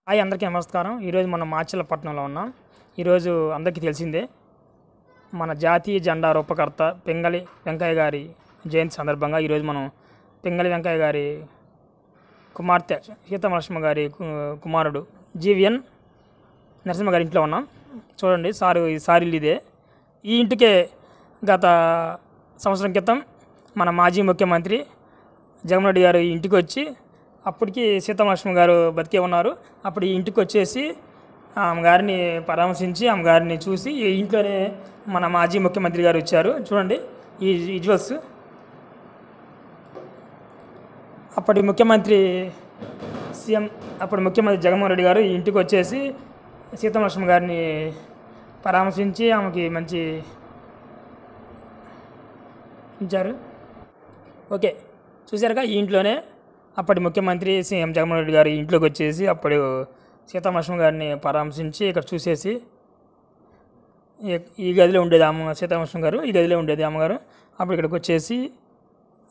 Hi అందరికీ నమస్కారం. ఈరోజు మనం మాచర్లపట్నంలో ఉన్నాం. ఈరోజు అందరికీ తెలిసిందే మన జాతీయ జెండా రూపకర్త పింగళి వెంకయ్య గారి జయంతి సందర్భంగా ఈరోజు మనం పింగళి వెంకయ్య గారి కుమార్తె సీతామహాలక్ష్మి గారి కుమారుడు జీవిఎన్ నరసింహ గారి ఇంట్లో ఉన్నాం. చూడండి ఈ సారీలు ఇదే. ఈ ఇంటికే గత సంవత్సరం క్రితం మన మాజీ ముఖ్యమంత్రి జగన్మోహన్ రెడ్డి గారు ఈ ఇంటికి వచ్చి, అప్పటికి సీతామహాలక్ష్మి గారు బతికే ఉన్నారు. అప్పుడు ఈ ఇంటికి వచ్చేసి ఆమెగారిని పరామర్శించి ఆమెగారిని చూసి ఈ ఇంట్లోనే మన మాజీ ముఖ్యమంత్రి గారు వచ్చారు. చూడండి ఈ విజువల్స్. అప్పటి ముఖ్యమంత్రి జగన్మోహన్ రెడ్డి గారు ఈ ఇంటికి వచ్చేసి సీతామహాలక్ష్మి గారిని పరామర్శించి ఆమెకి మంచి ఇచ్చారు. ఓకే, చూసారుగా ఈ ఇంట్లోనే అప్పటి ముఖ్యమంత్రి సీఎం జగన్మోహన్ రెడ్డి గారు ఇంట్లోకి వచ్చేసి అప్పుడు సీతామహాలక్ష్మి గారిని పరామర్శించి ఇక్కడ చూసేసి ఈ గదిలో ఉండేది సీతామహాలక్ష్మి గారు ఈ గదిలో ఉండేది అమ్మగారు. అప్పుడు ఇక్కడికి వచ్చేసి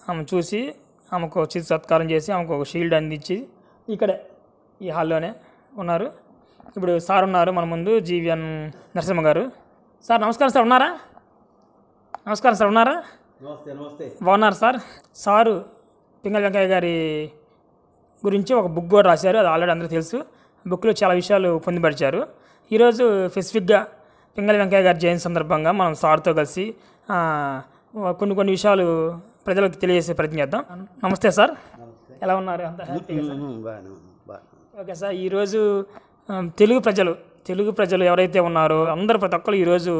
ఆమె చూసి ఆమెకు చిరు సత్కారం చేసి ఆమెకు ఒక షీల్డ్ అందించి ఇక్కడే ఈ హాల్లోనే ఉన్నారు. ఇప్పుడు సార్ ఉన్నారు మన ముందు, జీవిఎన్ నరసింహ గారు. సార్ నమస్కారం. సార్ ఉన్నారా? నమస్కారం సార్, ఉన్నారా? నమస్తే. బాగున్నారు సార్? సారు పింగళి వెంకయ్య గారి గురించి ఒక బుక్ కూడా రాశారు, అది ఆల్రెడీ అందరికీ తెలుసు. బుక్లో చాలా విషయాలు పొందుపరిచారు. ఈరోజు స్పెసిఫిక్గా పింగళి వెంకయ్య గారి జయంతి సందర్భంగా మనం సార్తో కలిసి కొన్ని విషయాలు ప్రజలకు తెలియజేసే ప్రయత్నం చేద్దాం. నమస్తే సార్, ఎలా ఉన్నారు? అంత హ్యాపీగా? ఓకే సార్, ఈరోజు తెలుగు ప్రజలు ఎవరైతే ఉన్నారో అందరూ ప్రతి ఒక్కరు ఈరోజు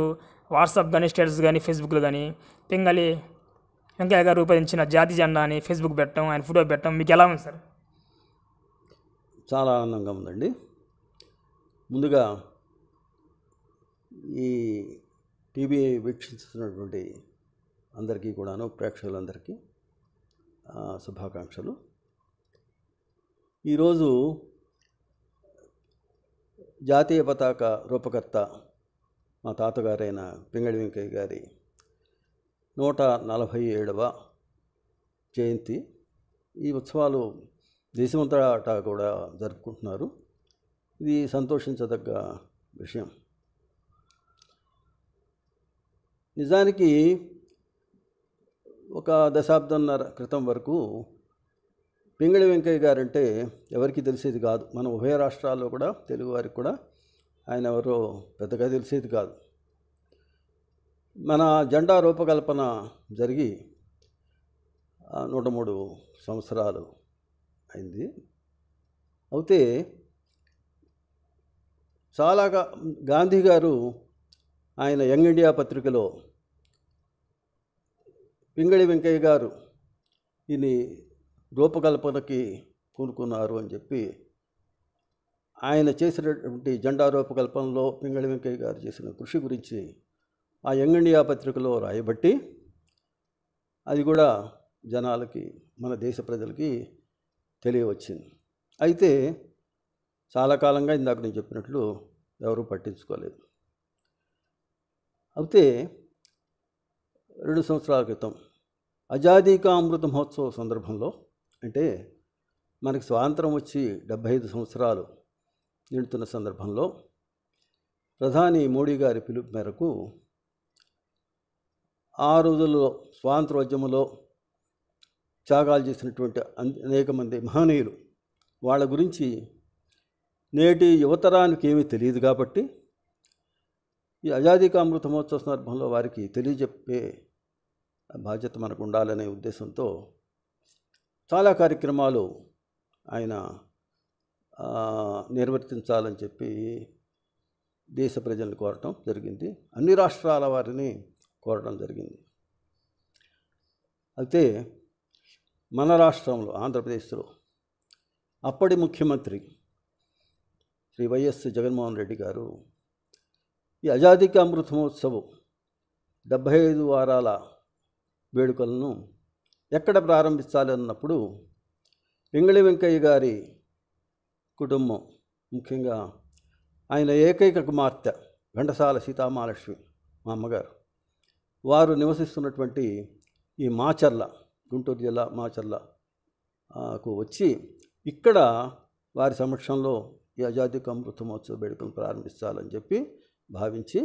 వాట్సాప్ కానీ, స్టేటస్ కానీ, ఫేస్బుక్లో కానీ పింగళి వెంకయ్య గారు రూపొందించిన జాతీయ జెండా అని ఫేస్బుక్ పెట్టడం, ఆయన ఫోటో పెట్టడం మీకు ఎలా ఉంది సార్? చాలా ఆనందంగా ఉందండి. ముందుగా ఈ టీవీ వీక్షిస్తున్నటువంటి అందరికీ కూడాను, ప్రేక్షకులందరికీ శుభాకాంక్షలు. ఈరోజు జాతీయ పతాక రూపకర్త మా తాతగారైన పింగళి వెంకయ్య గారి 147వ జయంతి. ఈ ఉత్సవాలు దేశమంతటా కూడా జరుపుకుంటున్నారు. ఇది సంతోషించదగ్గ విషయం. నిజానికి ఒక దశాబ్దంన్నర క్రితం వరకు పింగళి వెంకయ్య గారంటే ఎవరికి తెలిసేది కాదు. మన ఉభయ రాష్ట్రాల్లో కూడా తెలుగు వారికి కూడా ఆయన ఎవరో పెద్దగా తెలిసేది కాదు. మన జెండా రూపకల్పన జరిగి 103 సంవత్సరాలు అయింది. అయితే చాలా గాంధీ గారు ఆయన యంగ్ ఇండియా పత్రికలో పింగళి వెంకయ్య గారు దీని రూపకల్పనకి పూనుకున్నారు అని చెప్పి, ఆయన చేసినటువంటి జెండా రూపకల్పనలో పింగళి వెంకయ్య గారు చేసిన కృషి గురించి ఆ యంగ్ ఇండియా పత్రికలో రాయబట్టి అది కూడా జనాలకి, మన దేశ ప్రజలకి తెలియవచ్చింది. అయితే చాలా కాలంగా ఇందాక నేను చెప్పినట్లు ఎవరూ పట్టించుకోలేదు. అయితే 2 సంవత్సరాల క్రితం ఆజాదీ కా అమృత మహోత్సవ సందర్భంలో, అంటే మనకి స్వాతంత్రం వచ్చి 75 సంవత్సరాలు నిండుతున్న సందర్భంలో ప్రధాని మోడీ గారి పిలుపు మేరకు ఆ రోజుల్లో స్వాతంత్రోద్యమంలో త్యాగాలు చేసినటువంటి అనేక మంది మహనీయులు, వాళ్ళ గురించి నేటి యువతరానికి ఏమీ తెలియదు కాబట్టి ఈ ఆజాదీ కా అమృత మహోత్సవ సందర్భంలో వారికి తెలియజెప్పే బాధ్యత మనకు ఉండాలనే ఉద్దేశంతో చాలా కార్యక్రమాలు ఆయన నిర్వర్తించాలని చెప్పి దేశ ప్రజలను కోరటం జరిగింది. అన్ని రాష్ట్రాల వారిని కోరడం జరిగింది. అయితే మన రాష్ట్రంలో, ఆంధ్రప్రదేశ్లో అప్పటి ముఖ్యమంత్రి శ్రీ వైఎస్ జగన్మోహన్ రెడ్డి గారు ఈ ఆజాదీ కా అమృత మహోత్సవం 75 వారాల వేడుకలను ఎక్కడ ప్రారంభించాలి అన్నప్పుడు పింగళి వెంకయ్య గారి కుటుంబం, ముఖ్యంగా ఆయన ఏకైక కుమార్తె ఘంటసాల సీతామహాలక్ష్మి, మా అమ్మగారు, వారు నివసిస్తున్నటువంటి ఈ మాచర్ల, గుంటూరు జిల్లా మాచర్లకు వచ్చి ఇక్కడ వారి సమక్షంలో ఈ ఆజాదీ కా అమృత మహోత్సవ వేడుకను ప్రారంభించాలని చెప్పి భావించి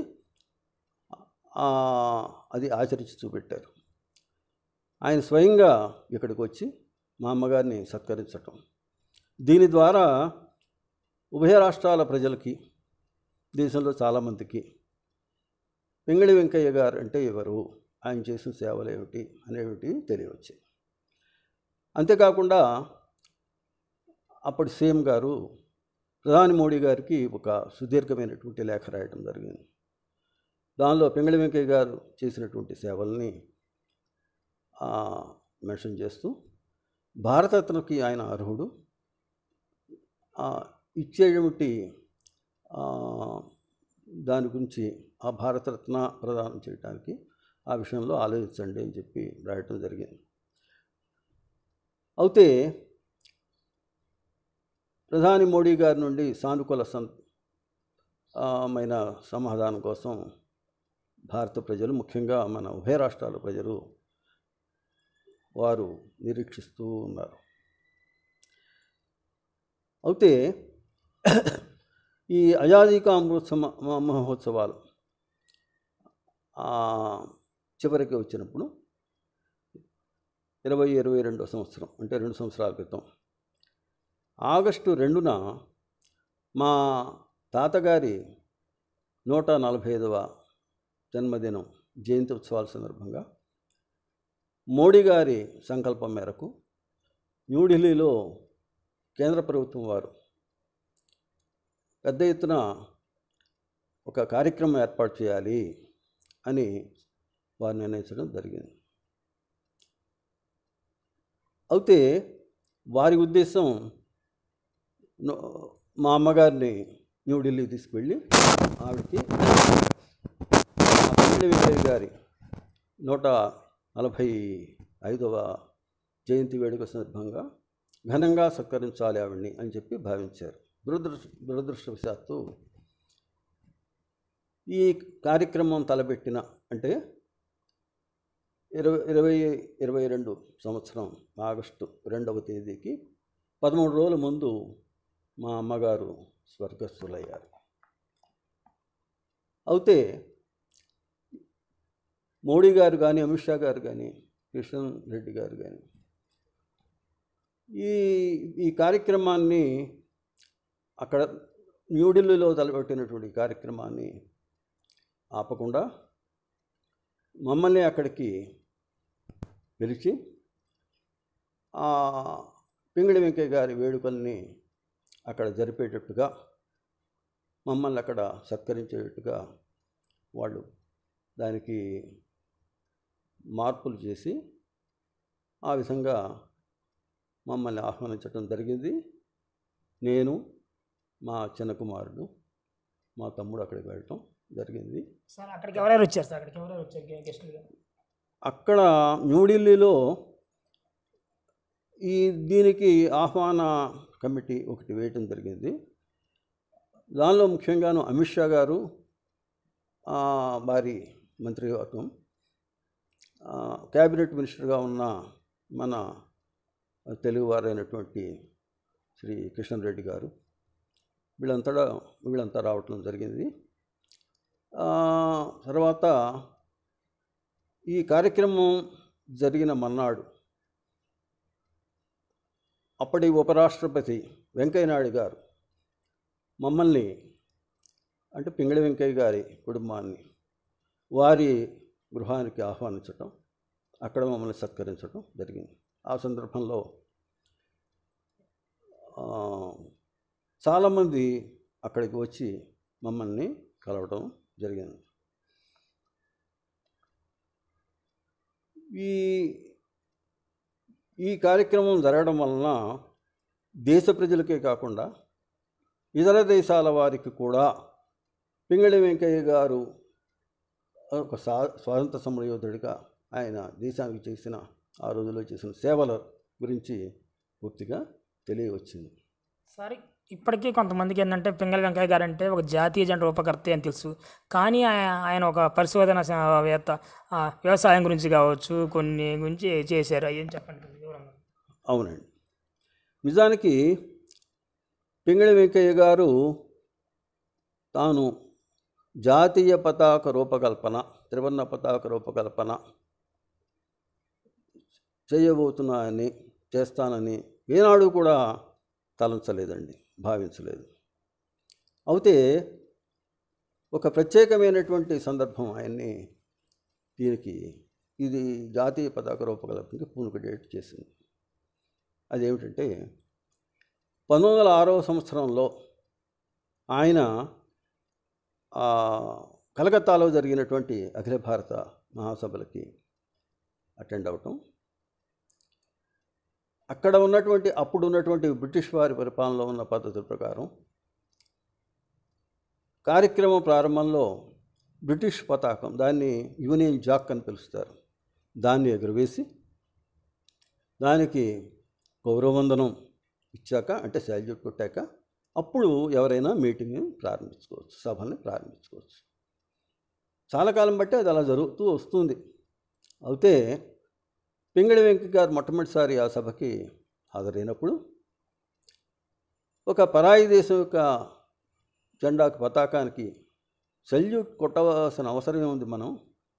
అది ఆచరించి చూపెట్టారు. ఆయన స్వయంగా ఇక్కడికి వచ్చి మా అమ్మగారిని సత్కరించటం, దీని ద్వారా ఉభయ రాష్ట్రాల ప్రజలకి, దేశంలో చాలామందికి పింగళి వెంకయ్య గారు అంటే ఎవరు, ఆయన చేసిన సేవలు ఏమిటి అనేవి తెలియవచ్చాయి. అంతేకాకుండా అప్పటి సీఎం గారు ప్రధాని మోడీ గారికి ఒక సుదీర్ఘమైనటువంటి లేఖ రాయడం జరిగింది. దానిలో పింగళి వెంకయ్య గారు చేసినటువంటి సేవల్ని మెన్షన్ చేస్తూ భారతరత్నకి ఆయన అర్హుడు, ఇచ్చేటువంటి దాని గురించి ఆ భారతరత్న ప్రదానం చేయడానికి ఆ విషయంలో ఆలోచించండి అని చెప్పి రాయటం జరిగింది. అయితే ప్రధాని మోడీ గారి నుండి సానుకూల మైన సమాధానం కోసం భారత ప్రజలు, ముఖ్యంగా మన ఉభయ రాష్ట్రాల ప్రజలు వారు నిరీక్షిస్తూ ఉన్నారు. అయితే ఈ ఆజాదీ కా అమృత మహోత్సవాలు చివరికి వచ్చినప్పుడు 2022 సంవత్సరం, అంటే 2 సంవత్సరాల క్రితం ఆగస్టు 2న మా తాతగారి 145వ జన్మదినం జయంతి ఉత్సవాల సందర్భంగా మోడీ గారి సంకల్పం మేరకు న్యూఢిల్లీలో కేంద్ర ప్రభుత్వం వారు పెద్ద ఎత్తున ఒక కార్యక్రమం ఏర్పాటు చేయాలి అని వారు నిర్ణయించడం జరిగింది. అయితే వారి ఉద్దేశం మా అమ్మగారిని న్యూఢిల్లీ తీసుకువెళ్ళి ఆవిడకి పింగళి వెంకయ్య గారి 145వ జయంతి వేడుక సందర్భంగా ఘనంగా సత్కరించాలి ఆవిడ్ని అని చెప్పి భావించారు. దురదృష్టవశాత్తు ఈ కార్యక్రమం తలపెట్టిన, అంటే 2022 సంవత్సరం ఆగస్టు 2వ తేదీకి 13 రోజుల ముందు మా అమ్మగారు స్వర్గస్థులయ్యారు. అయితే మోడీ గారు కానీ, అమిత్ షా గారు కానీ, కిషన్ రెడ్డి గారు కానీ ఈ కార్యక్రమాన్ని, అక్కడ న్యూఢిల్లీలో తలపెట్టినటువంటి కార్యక్రమాన్ని ఆపకుండా మమ్మల్ని అక్కడికి పిలిచి పింగళి వెంకయ్య గారి వేడుకల్ని అక్కడ జరిపేటట్టుగా, మమ్మల్ని అక్కడ సత్కరించేటట్టుగా వాళ్ళు దానికి మార్పులు చేసి ఆ విధంగా మమ్మల్ని ఆహ్వానించడం జరిగింది. నేను, మా చిన్న కుమారుడు, మా తమ్ముడు అక్కడికి వెళ్ళటం జరిగింది. సార్ అక్కడికి ఎవరెవరు వచ్చారు? సార్ అక్కడికి ఎవరెవరు వచ్చారు గెస్టులుగా? అక్కడ న్యూఢిల్లీలో దీనికి ఆహ్వాన కమిటీ ఒకటి వేయటం జరిగింది. దానిలో ముఖ్యంగాను అమిత్ షా గారు, వారి మంత్రివర్గం, క్యాబినెట్ మినిస్టర్గా ఉన్న మన తెలుగువారైనటువంటి శ్రీ కిషన్ రెడ్డి గారు, వీళ్ళంతా రావటం జరిగింది. తర్వాత ఈ కార్యక్రమం జరిగిన మర్నాడు అప్పటి ఉపరాష్ట్రపతి వెంకయ్యనాయుడు గారు మమ్మల్ని, అంటే పింగళి వెంకయ్య గారి కుటుంబాన్ని, వారి గృహానికి ఆహ్వానించటం, అక్కడ మమ్మల్ని సత్కరించడం జరిగింది. ఆ సందర్భంలో చాలామంది అక్కడికి వచ్చి మమ్మల్ని కలవడం జరిగింది. ఈ కార్యక్రమం జరగడం వలన దేశ ప్రజలకే కాకుండా ఇతర దేశాల వారికి కూడా పింగళి వెంకయ్య గారు ఒక స్వాతంత్ర సమరయోధుడిగా ఆయన దేశానికి చేసిన, ఆ రోజుల్లో చేసిన సేవల గురించి పూర్తిగా తెలియవచ్చింది. సార్ ఇప్పటికీ కొంతమందికి ఏంటంటే పింగళి వెంకయ్య గారు అంటే ఒక జాతీయ జెండా రూపకర్త అని తెలుసు, కానీ ఆయన ఒక పరిశోధనవేత్త, వ్యవసాయం గురించి కావచ్చు, కొన్ని గురించి చేశారు. ఏం చెప్పండి వివరంగా? అవునండి, నిజానికి పింగళి వెంకయ్య గారు తాను జాతీయ పతాక రూపకల్పన, త్రివర్ణ పతాక రూపకల్పన చేయబోతున్నానని, చేస్తానని ఏనాడు కూడా తలంచలేదండి, భావించలేదు. అయితే ఒక ప్రత్యేకమైనటువంటి సందర్భం ఆయన్ని దీనికి, ఇది జాతీయ పతాక రూపకల్పనకి పూనుకడేట్ చేసింది. అదేమిటంటే 1906వ సంవత్సరంలో ఆయన కలకత్తాలో జరిగినటువంటి అఖిల భారత మహాసభలకి అటెండ్ అవటం, అక్కడ ఉన్నటువంటి అప్పుడు ఉన్నటువంటి బ్రిటిష్ వారి పరిపాలనలో ఉన్న పద్ధతుల ప్రకారం కార్యక్రమం ప్రారంభంలో బ్రిటిష్ పతాకం, దాన్ని యూనియన్ జాక్ అని పిలుస్తారు, దాన్ని ఎగురవేసి దానికి గౌరవవందనం ఇచ్చాక, అంటే శాల్యూట్ కొట్టాక అప్పుడు ఎవరైనా మీటింగ్ని ప్రారంభించుకోవచ్చు, సభల్ని ప్రారంభించుకోవచ్చు. చాలా కాలం బట్టి అది అలా జరుగుతూ వస్తుంది. అయితే పింగళి వెంకయ్య గారు మొట్టమొదటిసారి ఆ సభకి హాజరైనప్పుడు ఒక పరాయి దేశం యొక్క జెండాకు, పతాకానికి సెల్యూట్ కొట్టవలసిన అవసరం ఏముంది,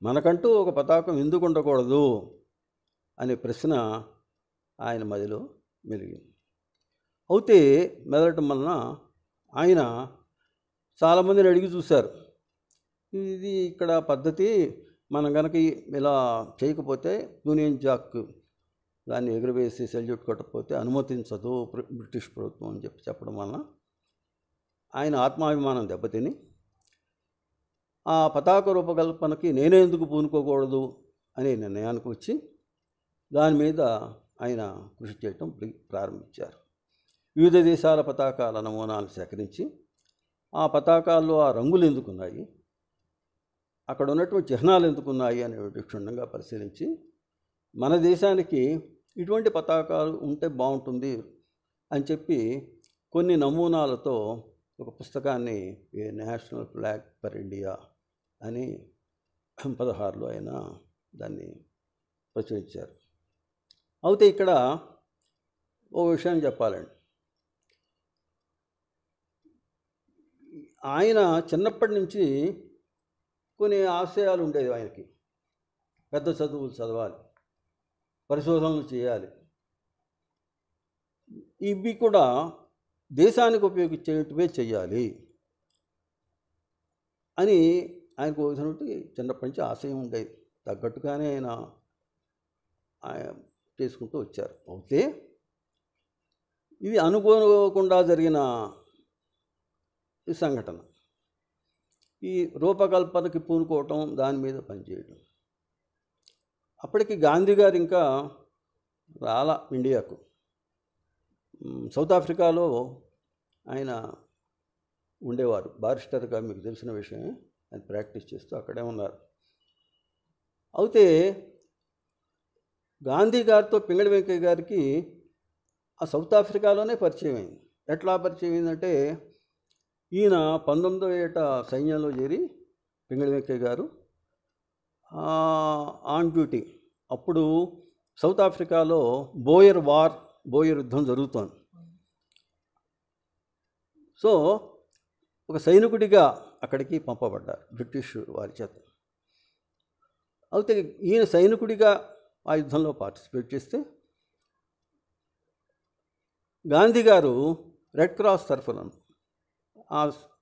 మనకంటూ ఒక పతాకం ఎందుకు ఉండకూడదు అనే ప్రశ్న ఆయన మదిలో మెలిగింది. అయితే మెదలటం వలన ఆయన చాలామందిని అడిగి చూశారు, ఇది ఇక్కడ పద్ధతి, మనం కనుక ఇలా చేయకపోతే యూనియన్ జాక్ దాన్ని ఎగురవేసి సెల్యూట్ కొట్టకపోతే అనుమతించదు బ్రిటిష్ ప్రభుత్వం అని చెప్పడం వలన ఆయన ఆత్మాభిమానం దెబ్బతిని ఆ పతాక రూపకల్పనకి నేనే ఎందుకు పూనుకోకూడదు అనే నిర్ణయానికి వచ్చి దాని మీద ఆయన కృషి చేయటం ప్రారంభించారు. వివిధ దేశాల పతాకాల నమూనాలు సేకరించి ఆ పతాకాల్లో ఆ రంగులు ఎందుకున్నాయి, అక్కడ ఉన్నటువంటి చిహ్నాలు ఎందుకున్నాయి అనేటువంటి క్షుణ్ణంగా పరిశీలించి మన దేశానికి ఇటువంటి పతాకాలు ఉంటే బాగుంటుంది అని చెప్పి కొన్ని నమూనాలతో ఒక పుస్తకాన్ని, ఏ నేషనల్ ఫ్లాగ్ ఫర్ ఇండియా అని 16లో ఆయన దాన్ని ప్రచురించారు. అయితే ఇక్కడ ఓ విషయం చెప్పాలండి, ఆయన చిన్నప్పటి నుంచి కొన్ని ఆశయాలు ఉండేవి ఆయనకి. పెద్ద చదువులు చదవాలి, పరిశోధనలు చేయాలి, ఇవి కూడా దేశానికి ఉపయోగించేటివే చేయాలి అని ఆయనకు వచ్చినట్టు చిన్నప్పటి నుంచి ఆశయం ఉండేది. తగ్గట్టుగానే ఆయన చేసుకుంటూ వచ్చారు. అయితే ఇది అనుకోకుండా జరిగిన ఈ సంఘటన, ఈ రూపకల్పనకి పూనుకోవటం, దాని మీద పనిచేయటం. అప్పటికి గాంధీ గారు ఇంకా రాలా ఇండియాకు. సౌత్ ఆఫ్రికాలో ఆయన ఉండేవారు, బారిస్టర్గా, మీకు తెలిసిన విషయమే. ఆయన ప్రాక్టీస్ చేస్తూ అక్కడే ఉన్నారు. అయితే గాంధీ గారితో పింగళి వెంకయ్య గారికి ఆ సౌత్ ఆఫ్రికాలోనే పరిచయం అయింది. ఎట్లా పరిచయం అయిందంటే, ఈయన 19వ ఏట సైన్యంలో చేరి, పింగళి వెంకయ్య గారు ఆన్ డ్యూటీ. అప్పుడు సౌత్ ఆఫ్రికాలో బోయర్ యుద్ధం జరుగుతోంది. సో ఒక సైనికుడిగా అక్కడికి పంపబడ్డారు బ్రిటిష్ వారి చేత. అయితే ఈయన సైనికుడిగా ఆ యుద్ధంలో పార్టిసిపేట్ చేస్తే, గాంధీ గారు రెడ్ క్రాస్ తరఫున ఆ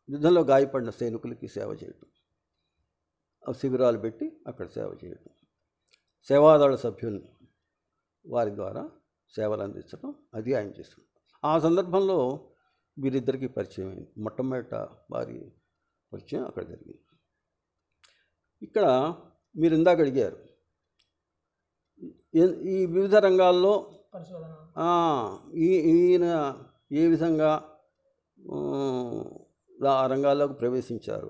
యుద్ధంలో గాయపడిన సైనికులకి సేవ చేయటం, శిబిరాలు పెట్టి అక్కడ సేవ చేయటం, సేవాదళ సభ్యుల్ని వారి ద్వారా సేవలు అందించడం, అది ఆయన చేశారు. ఆ సందర్భంలో వీరిద్దరికీ పరిచయం అయింది. మొట్టమొదట వారి పరిచయం అక్కడ జరిగింది. ఇక్కడ మీరు ఇందాక అడిగారు, ఈ వివిధ రంగాల్లో ఈయన ఏ విధంగా ఆ రంగాల్లోకి ప్రవేశించారు.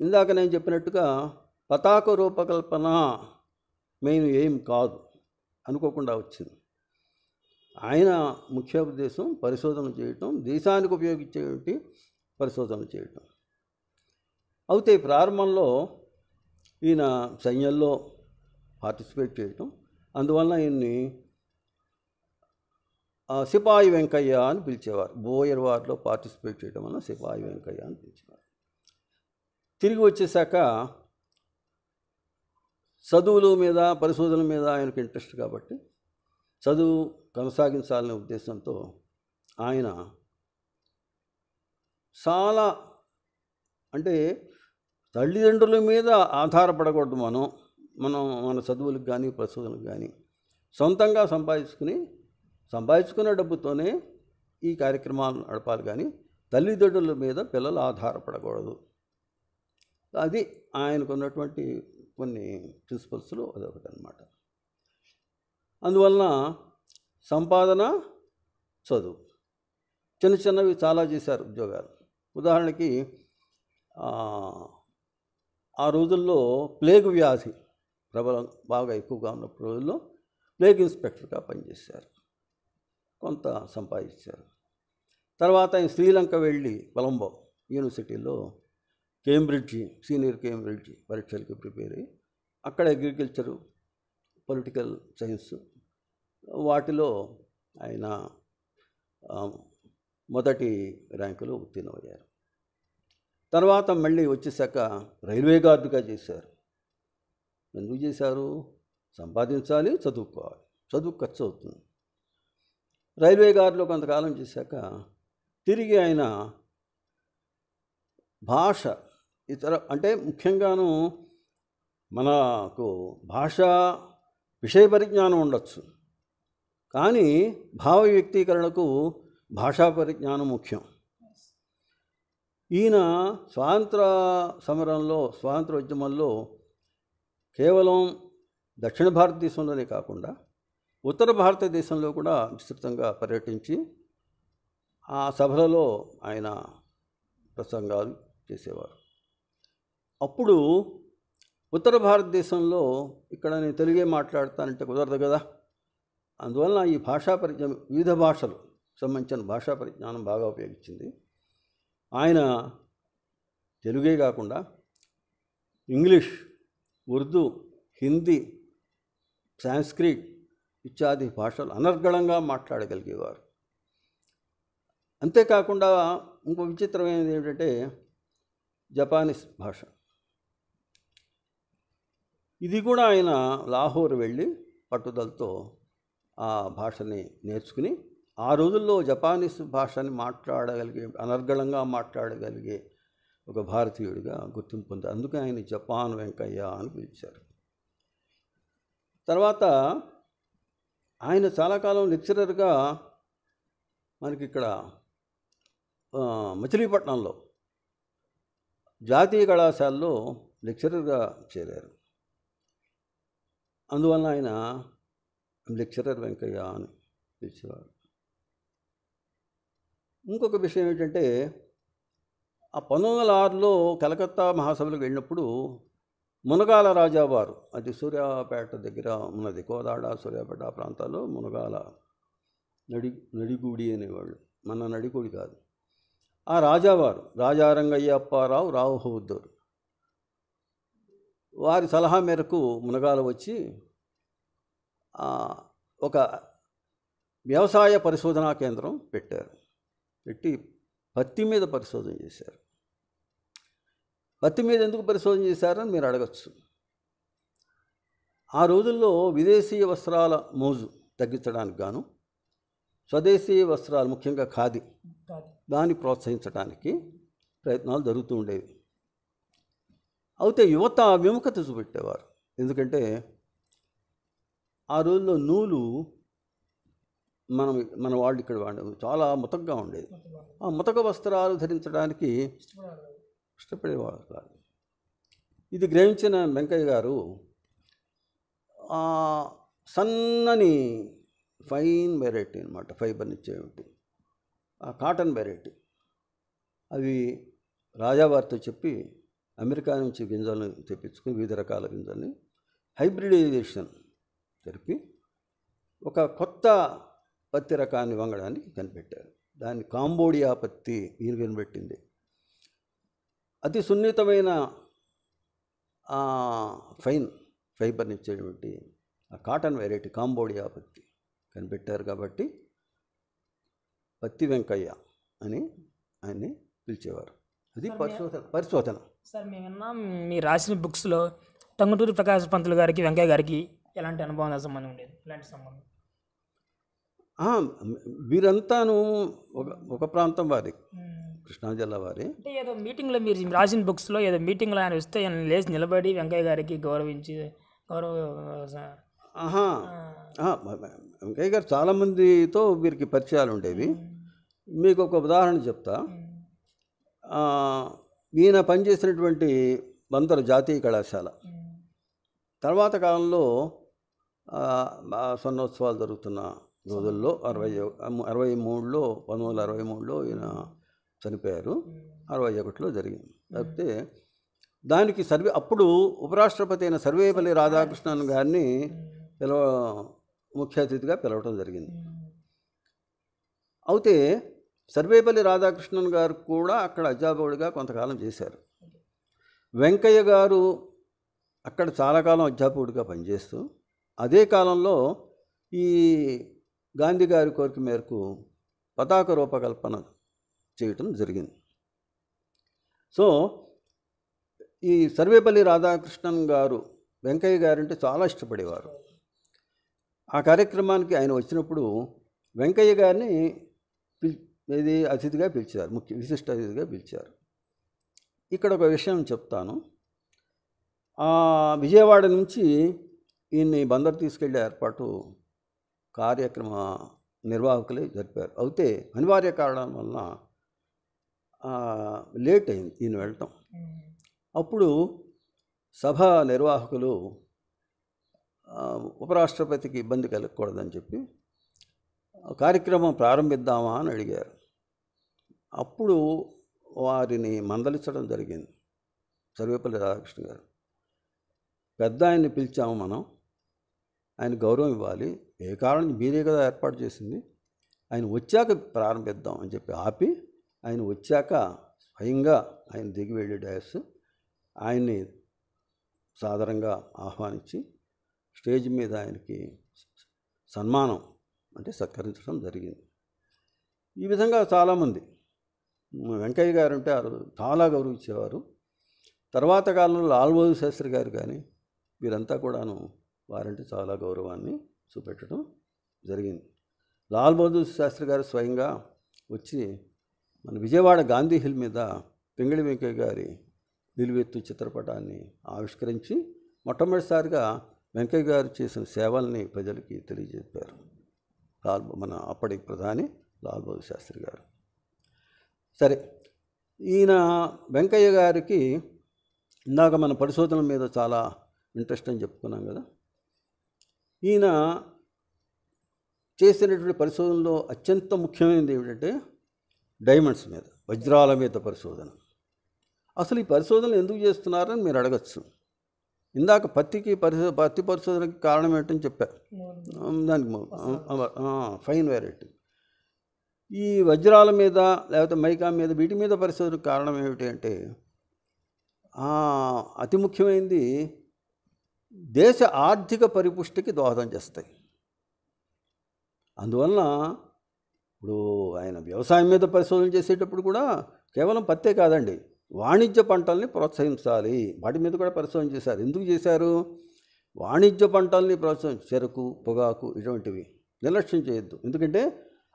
ఇందాక నేను చెప్పినట్టుగా పతాక రూపకల్పన మెయిన్ ఏం కాదు, అనుకోకుండా వచ్చింది. ఆయన ముఖ్య ఉద్దేశం పరిశోధన చేయటం, దేశానికి ఉపయోగించేటువంటి పరిశోధన చేయటం. అయితే ప్రారంభంలో ఈయన సైన్యంలో పార్టిసిపేట్ చేయటం, అందువల్ల ఈయన్ని సిపాయి వెంకయ్య అని పిలిచేవారు. బోయర్ వార్లో పార్టిసిపేట్ చేయడం వల్ల సిపాయి వెంకయ్య అని పిలిచేవారు. తిరిగి వచ్చేసాక చదువుల మీద పరిశోధనల మీద ఆయనకు ఇంట్రెస్ట్ కాబట్టి చదువు కొనసాగించాలనే ఉద్దేశంతో ఆయన చాలా అంటే తల్లిదండ్రుల మీద ఆధారపడకూడదు. మన చదువులకు కానీ పరిశోధనలకు కానీ సొంతంగా సంపాదించుకునే డబ్బుతోనే ఈ కార్యక్రమాలు నడపాలి, కానీ తల్లిదండ్రుల మీద పిల్లలు ఆధారపడకూడదు. అది ఆయనకున్నటువంటి కొన్ని ప్రిన్సిపల్స్లో అదొకటి అన్నమాట. అందువలన సంపాదన, చదువు, చిన్న చిన్నవి చాలా చేశారు ఉద్యోగాలు. ఉదాహరణకి ఆ రోజుల్లో ప్లేగ్ వ్యాధి ప్రబలం బాగా ఎక్కువగా ఉన్న రోజుల్లో ప్లేగ్ ఇన్స్పెక్టర్గా పనిచేశారు, కొంత సంపాదించారు. తర్వాత ఆయన శ్రీలంక వెళ్ళి కొలంబో యూనివర్సిటీలో సీనియర్ కేంబ్రిడ్జ్ పరీక్షలకి ప్రిపేర్ అయ్యి అక్కడ అగ్రికల్చరు, పొలిటికల్ సైన్స్ వాటిలో ఆయన మొదటి ర్యాంకులో ఉత్తీర్ణమయ్యారు. తర్వాత మళ్ళీ వచ్చేసాక రైల్వే గార్డుగా చేశారు. ఎందుకు చేశారు? సంపాదించాలి, చదువుకోవాలి, చదువు ఖర్చు అవుతుంది. రైల్వే గార్డులో కొంతకాలం చేశాక తిరిగి ఆయన భాష అంటే ముఖ్యంగాను మనకు భాష విషయ పరిజ్ఞానం ఉండొచ్చు, కానీ భావ వ్యక్తీకరణకు భాషా పరిజ్ఞానం ముఖ్యం. ఈయన స్వాతంత్ర ఉద్యమంలో కేవలం దక్షిణ భారతదేశంలోనే కాకుండా ఉత్తర భారతదేశంలో కూడా విస్తృతంగా పర్యటించి ఆ సభలలో ఆయన ప్రసంగాలు చేసేవారు. అప్పుడు ఉత్తర భారతదేశంలో ఇక్కడ నేను తెలుగే మాట్లాడతానంటే కుదరదు కదా, అందువలన ఈ భాషా పరిజ్ఞానం, వివిధ భాషలు సంబంధించిన భాషా పరిజ్ఞానం బాగా ఉపయోగించింది. ఆయన తెలుగే కాకుండా ఇంగ్లీష్, ఉర్దూ, హిందీ, సాంస్క్రిట్ ఇత్యాది భాషలు అనర్గళంగా మాట్లాడగలిగేవారు. అంతేకాకుండా ఇంకో విచిత్రమైనది ఏమిటంటే జపానీస్ భాష. ఇది కూడా ఆయన లాహోర్ వెళ్ళి పట్టుదలతో ఆ భాషని నేర్చుకుని ఆ రోజుల్లో జపానీస్ భాషని అనర్గళంగా మాట్లాడగలిగే ఒక భారతీయుడిగా గుర్తింపు పొందారు. అందుకే ఆయన జపాన్ వెంకయ్య అని పిలిచారు. తర్వాత ఆయన చాలా కాలం లెక్చరర్గా మనకి ఇక్కడ మచిలీపట్నంలో జాతీయ కళాశాలలో లెక్చరర్గా చేరారు. అందువలన ఆయన లెక్చరర్ వెంకయ్య అని పిలిచేవారు. ఇంకొక విషయం ఏంటంటే ఆ 1906లో కలకత్తా మహాసభలకు వెళ్ళినప్పుడు మునగాల రాజావారు, అది సూర్యాపేట దగ్గర ఉన్నది, కోదాడ సూర్యాపేట ప్రాంతాల్లో మునగాల నడిగూడి అనేవాళ్ళు, మన నడిగూడి కాదు. ఆ రాజావారు రాజారంగయ్యప్పారావు రావుహోద్దూరు వారి సలహా మేరకు మునగాల వచ్చి ఒక వ్యవసాయ పరిశోధనా కేంద్రం పెట్టి పత్తి మీద పరిశోధన చేశారు. పత్తి మీద ఎందుకు పరిశోధన చేశారని మీరు అడగచ్చు. ఆ రోజుల్లో విదేశీయ వస్త్రాల మోజు తగ్గించడానికి గాను స్వదేశీ వస్త్రాలు, ముఖ్యంగా ఖాదీ, దాన్ని ప్రోత్సహించడానికి ప్రయత్నాలు జరుగుతూ ఉండేవి. అయితే యువత విముఖత చూపెట్టేవారు. ఎందుకంటే ఆ రోజుల్లో నూలు మన వాళ్ళు ఇక్కడ వాడేది చాలా ముతకగా ఉండేది. ఆ ముతక వస్త్రాలు ధరించడానికి ఇష్టపడేవాళ్ళు కాదు. ఇది గ్రహించిన వెంకయ్య గారు సన్నని ఫైన్ వెరైటీ అనమాట, ఫైబర్ ఇచ్చేవి, ఆ కాటన్ వెరైటీ, అవి రాజావారితో చెప్పి అమెరికా నుంచి గింజలను తెప్పించుకుని వివిధ రకాల గింజల్ని హైబ్రిడైజేషన్ జరిపి ఒక కొత్త పత్తి రకాన్ని వంగడానికి కనిపెట్టారు. దాన్ని కాంబోడియా పత్తి ఈయన కనిపెట్టింది. అతి సున్నితమైన ఫైబర్ని ఇచ్చేటువంటి ఆ కాటన్ వెరైటీ కాంబోడియా పత్తి కనిపెట్టారు. కాబట్టి పత్తి వెంకయ్య అని ఆయన్ని పిలిచేవారు. అది పరిశోధన. సార్ మేము విన్నాం మీ రాసిన బుక్స్లో టంగుటూరి ప్రకాశ్ పంతులు గారికి వెంకయ్య గారికి ఎలాంటి అనుభవం సంబంధం ఉండేది? ఎలాంటి సంబంధం? వీరంతాను ఒక ప్రాంతం వారి, కృష్ణా జిల్లా వారి. అంటే ఏదో మీటింగ్లో మీరు రాసిన బుక్స్లో ఏదో మీటింగ్లో ఆయన వస్తే ఆయన లేచి నిలబడి వెంకయ్య గారికి గౌరవించి వెంకయ్య గారు చాలామందితో వీరికి పరిచయాలు ఉండేవి. మీకు ఒక ఉదాహరణ చెప్తా. ఈయన పనిచేసినటువంటి బందరు జాతీయ కళాశాల తర్వాత కాలంలో స్వర్ణోత్సవాలు జరుగుతున్న రోజుల్లో 1963లో ఈయన చనిపోయారు. 61లో జరిగింది. కాకపోతే దానికి అప్పుడు ఉపరాష్ట్రపతి అయిన సర్వేపల్లి రాధాకృష్ణన్ గారిని ముఖ్య అతిథిగా పిలవటం జరిగింది. అయితే సర్వేపల్లి రాధాకృష్ణన్ గారు కూడా అక్కడ అధ్యాపకుడిగా కొంతకాలం చేశారు. వెంకయ్య గారు అక్కడ చాలా కాలం అధ్యాపకుడిగా పనిచేస్తూ అదే కాలంలో ఈ గాంధీ గారి కోరిక మేరకు పతాక రూపకల్పన చేయటం జరిగింది. సో ఈ సర్వేపల్లి రాధాకృష్ణన్ గారు వెంకయ్య గారంటే చాలా ఇష్టపడేవారు. ఆ కార్యక్రమానికి ఆయన వచ్చినప్పుడు వెంకయ్య గారిని అతిథిగా పిలిచారు, విశిష్ట అతిథిగా పిలిచారు. ఇక్కడ ఒక విషయం చెప్తాను. విజయవాడ నుంచి ఈయన్ని బందరు తీసుకెళ్లే ఏర్పాటు కార్యక్రమ నిర్వాహకులే జరిపారు. అయితే అనివార్య కారణం వలన లేట్ అయింది ఈయన వెళ్ళటం. అప్పుడు సభ నిర్వాహకులు ఉపరాష్ట్రపతికి ఇబ్బంది కలగకూడదని చెప్పి కార్యక్రమం ప్రారంభిద్దామా అని అడిగారు. అప్పుడు వారిని మందలించడం జరిగింది. సర్వేపల్లి రాధాకృష్ణ గారు, పెద్ద ఆయన్ని పిలిచాము, మనం ఆయన గౌరవం ఇవ్వాలి, ఏ కారణం మీరే కదా ఏర్పాటు చేసింది, ఆయన వచ్చాక ప్రారంభిద్దాం అని చెప్పి ఆపి ఆయన వచ్చాక స్వయంగా ఆయన దిగి వెళ్ళి డయాస్ ఆయన్ని సాదరంగా ఆహ్వానించి స్టేజ్ మీద ఆయనకి సన్మానం అంటే సత్కరించడం జరిగింది. ఈ విధంగా చాలామంది వెంకయ్య గారు అంటే చాలా గౌరవించేవారు. తర్వాత కాలంలో లాల్ బహదూర్ శాస్త్రి గారు కానీ వీరంతా కూడాను వారంటే చాలా గౌరవాన్ని చూపెట్టడం జరిగింది. లాల్ బహదూర్ శాస్త్రి గారు స్వయంగా వచ్చి మన విజయవాడ గాంధీ హిల్ మీద పింగళి వెంకయ్య గారి నిలువెత్తు చిత్రపటాన్ని ఆవిష్కరించి మొట్టమొదటిసారిగా వెంకయ్య గారు చేసిన సేవల్ని ప్రజలకి తెలియజెప్పారు. మన అప్పటి ప్రధాని లాల్ బహదూర్ శాస్త్రి గారు. సరే, ఈయన వెంకయ్య గారికి ఇందాక మన పరిశోధనల మీద చాలా ఇంట్రెస్ట్ అని చెప్పుకున్నాం కదా. ఈయన చేసినటువంటి పరిశోధనలో అత్యంత ముఖ్యమైనది ఏమిటంటే డైమండ్స్ మీద, వజ్రాల మీద పరిశోధన. అసలు ఈ పరిశోధనలు ఎందుకు చేస్తున్నారని మీరు అడగచ్చు. ఇందాక పత్తి పరిశోధనకి కారణం ఏంటని చెప్పారు. దానికి ఫైన్ వెరైటీ. ఈ వజ్రాల మీద లేకపోతే మైకా మీద వీటి మీద పరిశోధనకు కారణం ఏమిటి అంటే అతి ముఖ్యమైనది దేశ ఆర్థిక పరిపుష్టికి దోహదం చేస్తాయి. అందువలన ఇప్పుడు ఆయన వ్యవసాయం మీద పరిశోధన చేసేటప్పుడు కూడా కేవలం పత్తే కాదండి, వాణిజ్య పంటల్ని ప్రోత్సహించాలి, వాటి మీద కూడా పరిశోధన చేశారు. ఎందుకు చేశారు? వాణిజ్య పంటల్ని చెరకు, పొగాకు ఇటువంటివి నిర్లక్ష్యం చేయొద్దు. ఎందుకంటే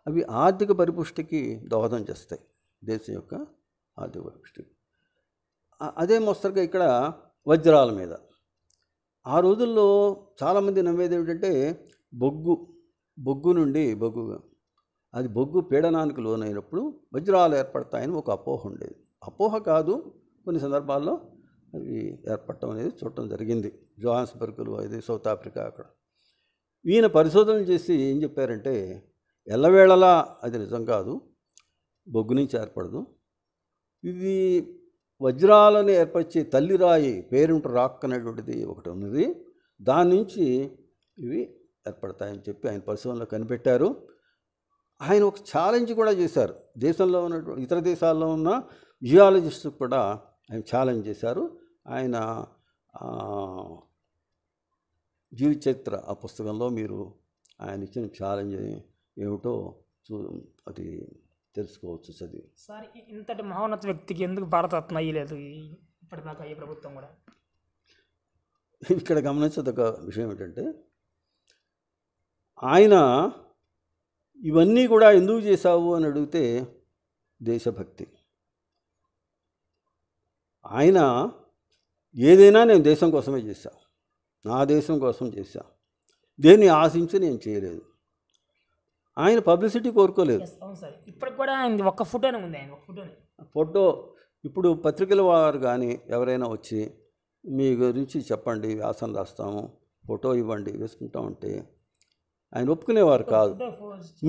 అవి ఆర్థిక పరిపుష్టికి దోహదం చేస్తాయి, దేశం యొక్క ఆర్థిక పరిపుష్టికి. అదే మోస్తరుగా ఇక్కడ వజ్రాల మీద ఆ రోజుల్లో చాలామంది నమ్మేది ఏమిటంటే బొగ్గు నుండి అది బొగ్గు పీడనానికి లోనైనప్పుడు వజ్రాలు ఏర్పడతాయని ఒక అపోహ ఉండేది. అపోహ కాదు, కొన్ని సందర్భాల్లో అవి ఏర్పడటం అనేది చూడటం జరిగింది. జోహాన్స్బర్గ్లో, అది సౌత్ ఆఫ్రికా. అక్కడ ఈయన పరిశోధనలు చేసి ఏం చెప్పారంటే ఎల్లవేళలా అది నిజం కాదు, బొగ్గు నుంచి ఏర్పడదు. ఇది వజ్రాలను ఏర్పరిచే తల్లిరాయి పేరుంట రాక్ అనేటువంటిది ఒకటి ఉన్నది, దాని నుంచి ఇవి ఏర్పడతాయని చెప్పి ఆయన పరిశోధనలో కనిపెట్టారు. ఆయన ఒక ఛాలెంజ్ కూడా చేశారు. దేశంలో ఉన్నటువంటి ఇతర దేశాల్లో ఉన్న జియాలజిస్టుకు కూడా ఆయన ఛాలెంజ్ చేశారు. ఆయన జీవిత చరిత్ర ఆ పుస్తకంలో మీరు ఆయన ఇచ్చిన ఛాలెంజ్ ఏమిటో అది తెలుసుకోవచ్చు చదివి. సార్ ఇంతటి మహోన్నత వ్యక్తికి ఎందుకు భారతరత్న అయ్యలేదు ఇప్పటిదాకా ఈ ప్రభుత్వం కూడా? ఇక్కడ గమనించదగ్గ విషయం ఏంటంటే, ఆయన ఇవన్నీ కూడా ఎందుకు చేశావు అని అడిగితే దేశభక్తి. ఆయన ఏదైనా నేను దేశం కోసమే చేశా, నా దేశం కోసం చేశా, దేన్ని ఆశించి నేను చేయలేదు. ఆయన పబ్లిసిటీ కోరుకోలేదు. అవును సార్, ఇప్పటికి కూడా ఆయన ఒక్క ఫోటోనే ఉంది. ఆయన ఒక ఫోటో ఇప్పుడు పత్రికల వారు కానీ ఎవరైనా వచ్చి మీ గురించి చెప్పండి, వ్యాసం రాస్తాము, ఫోటో ఇవ్వండి, వేసుకుంటా ఉంటే ఆయన ఒప్పుకునేవారు కాదు.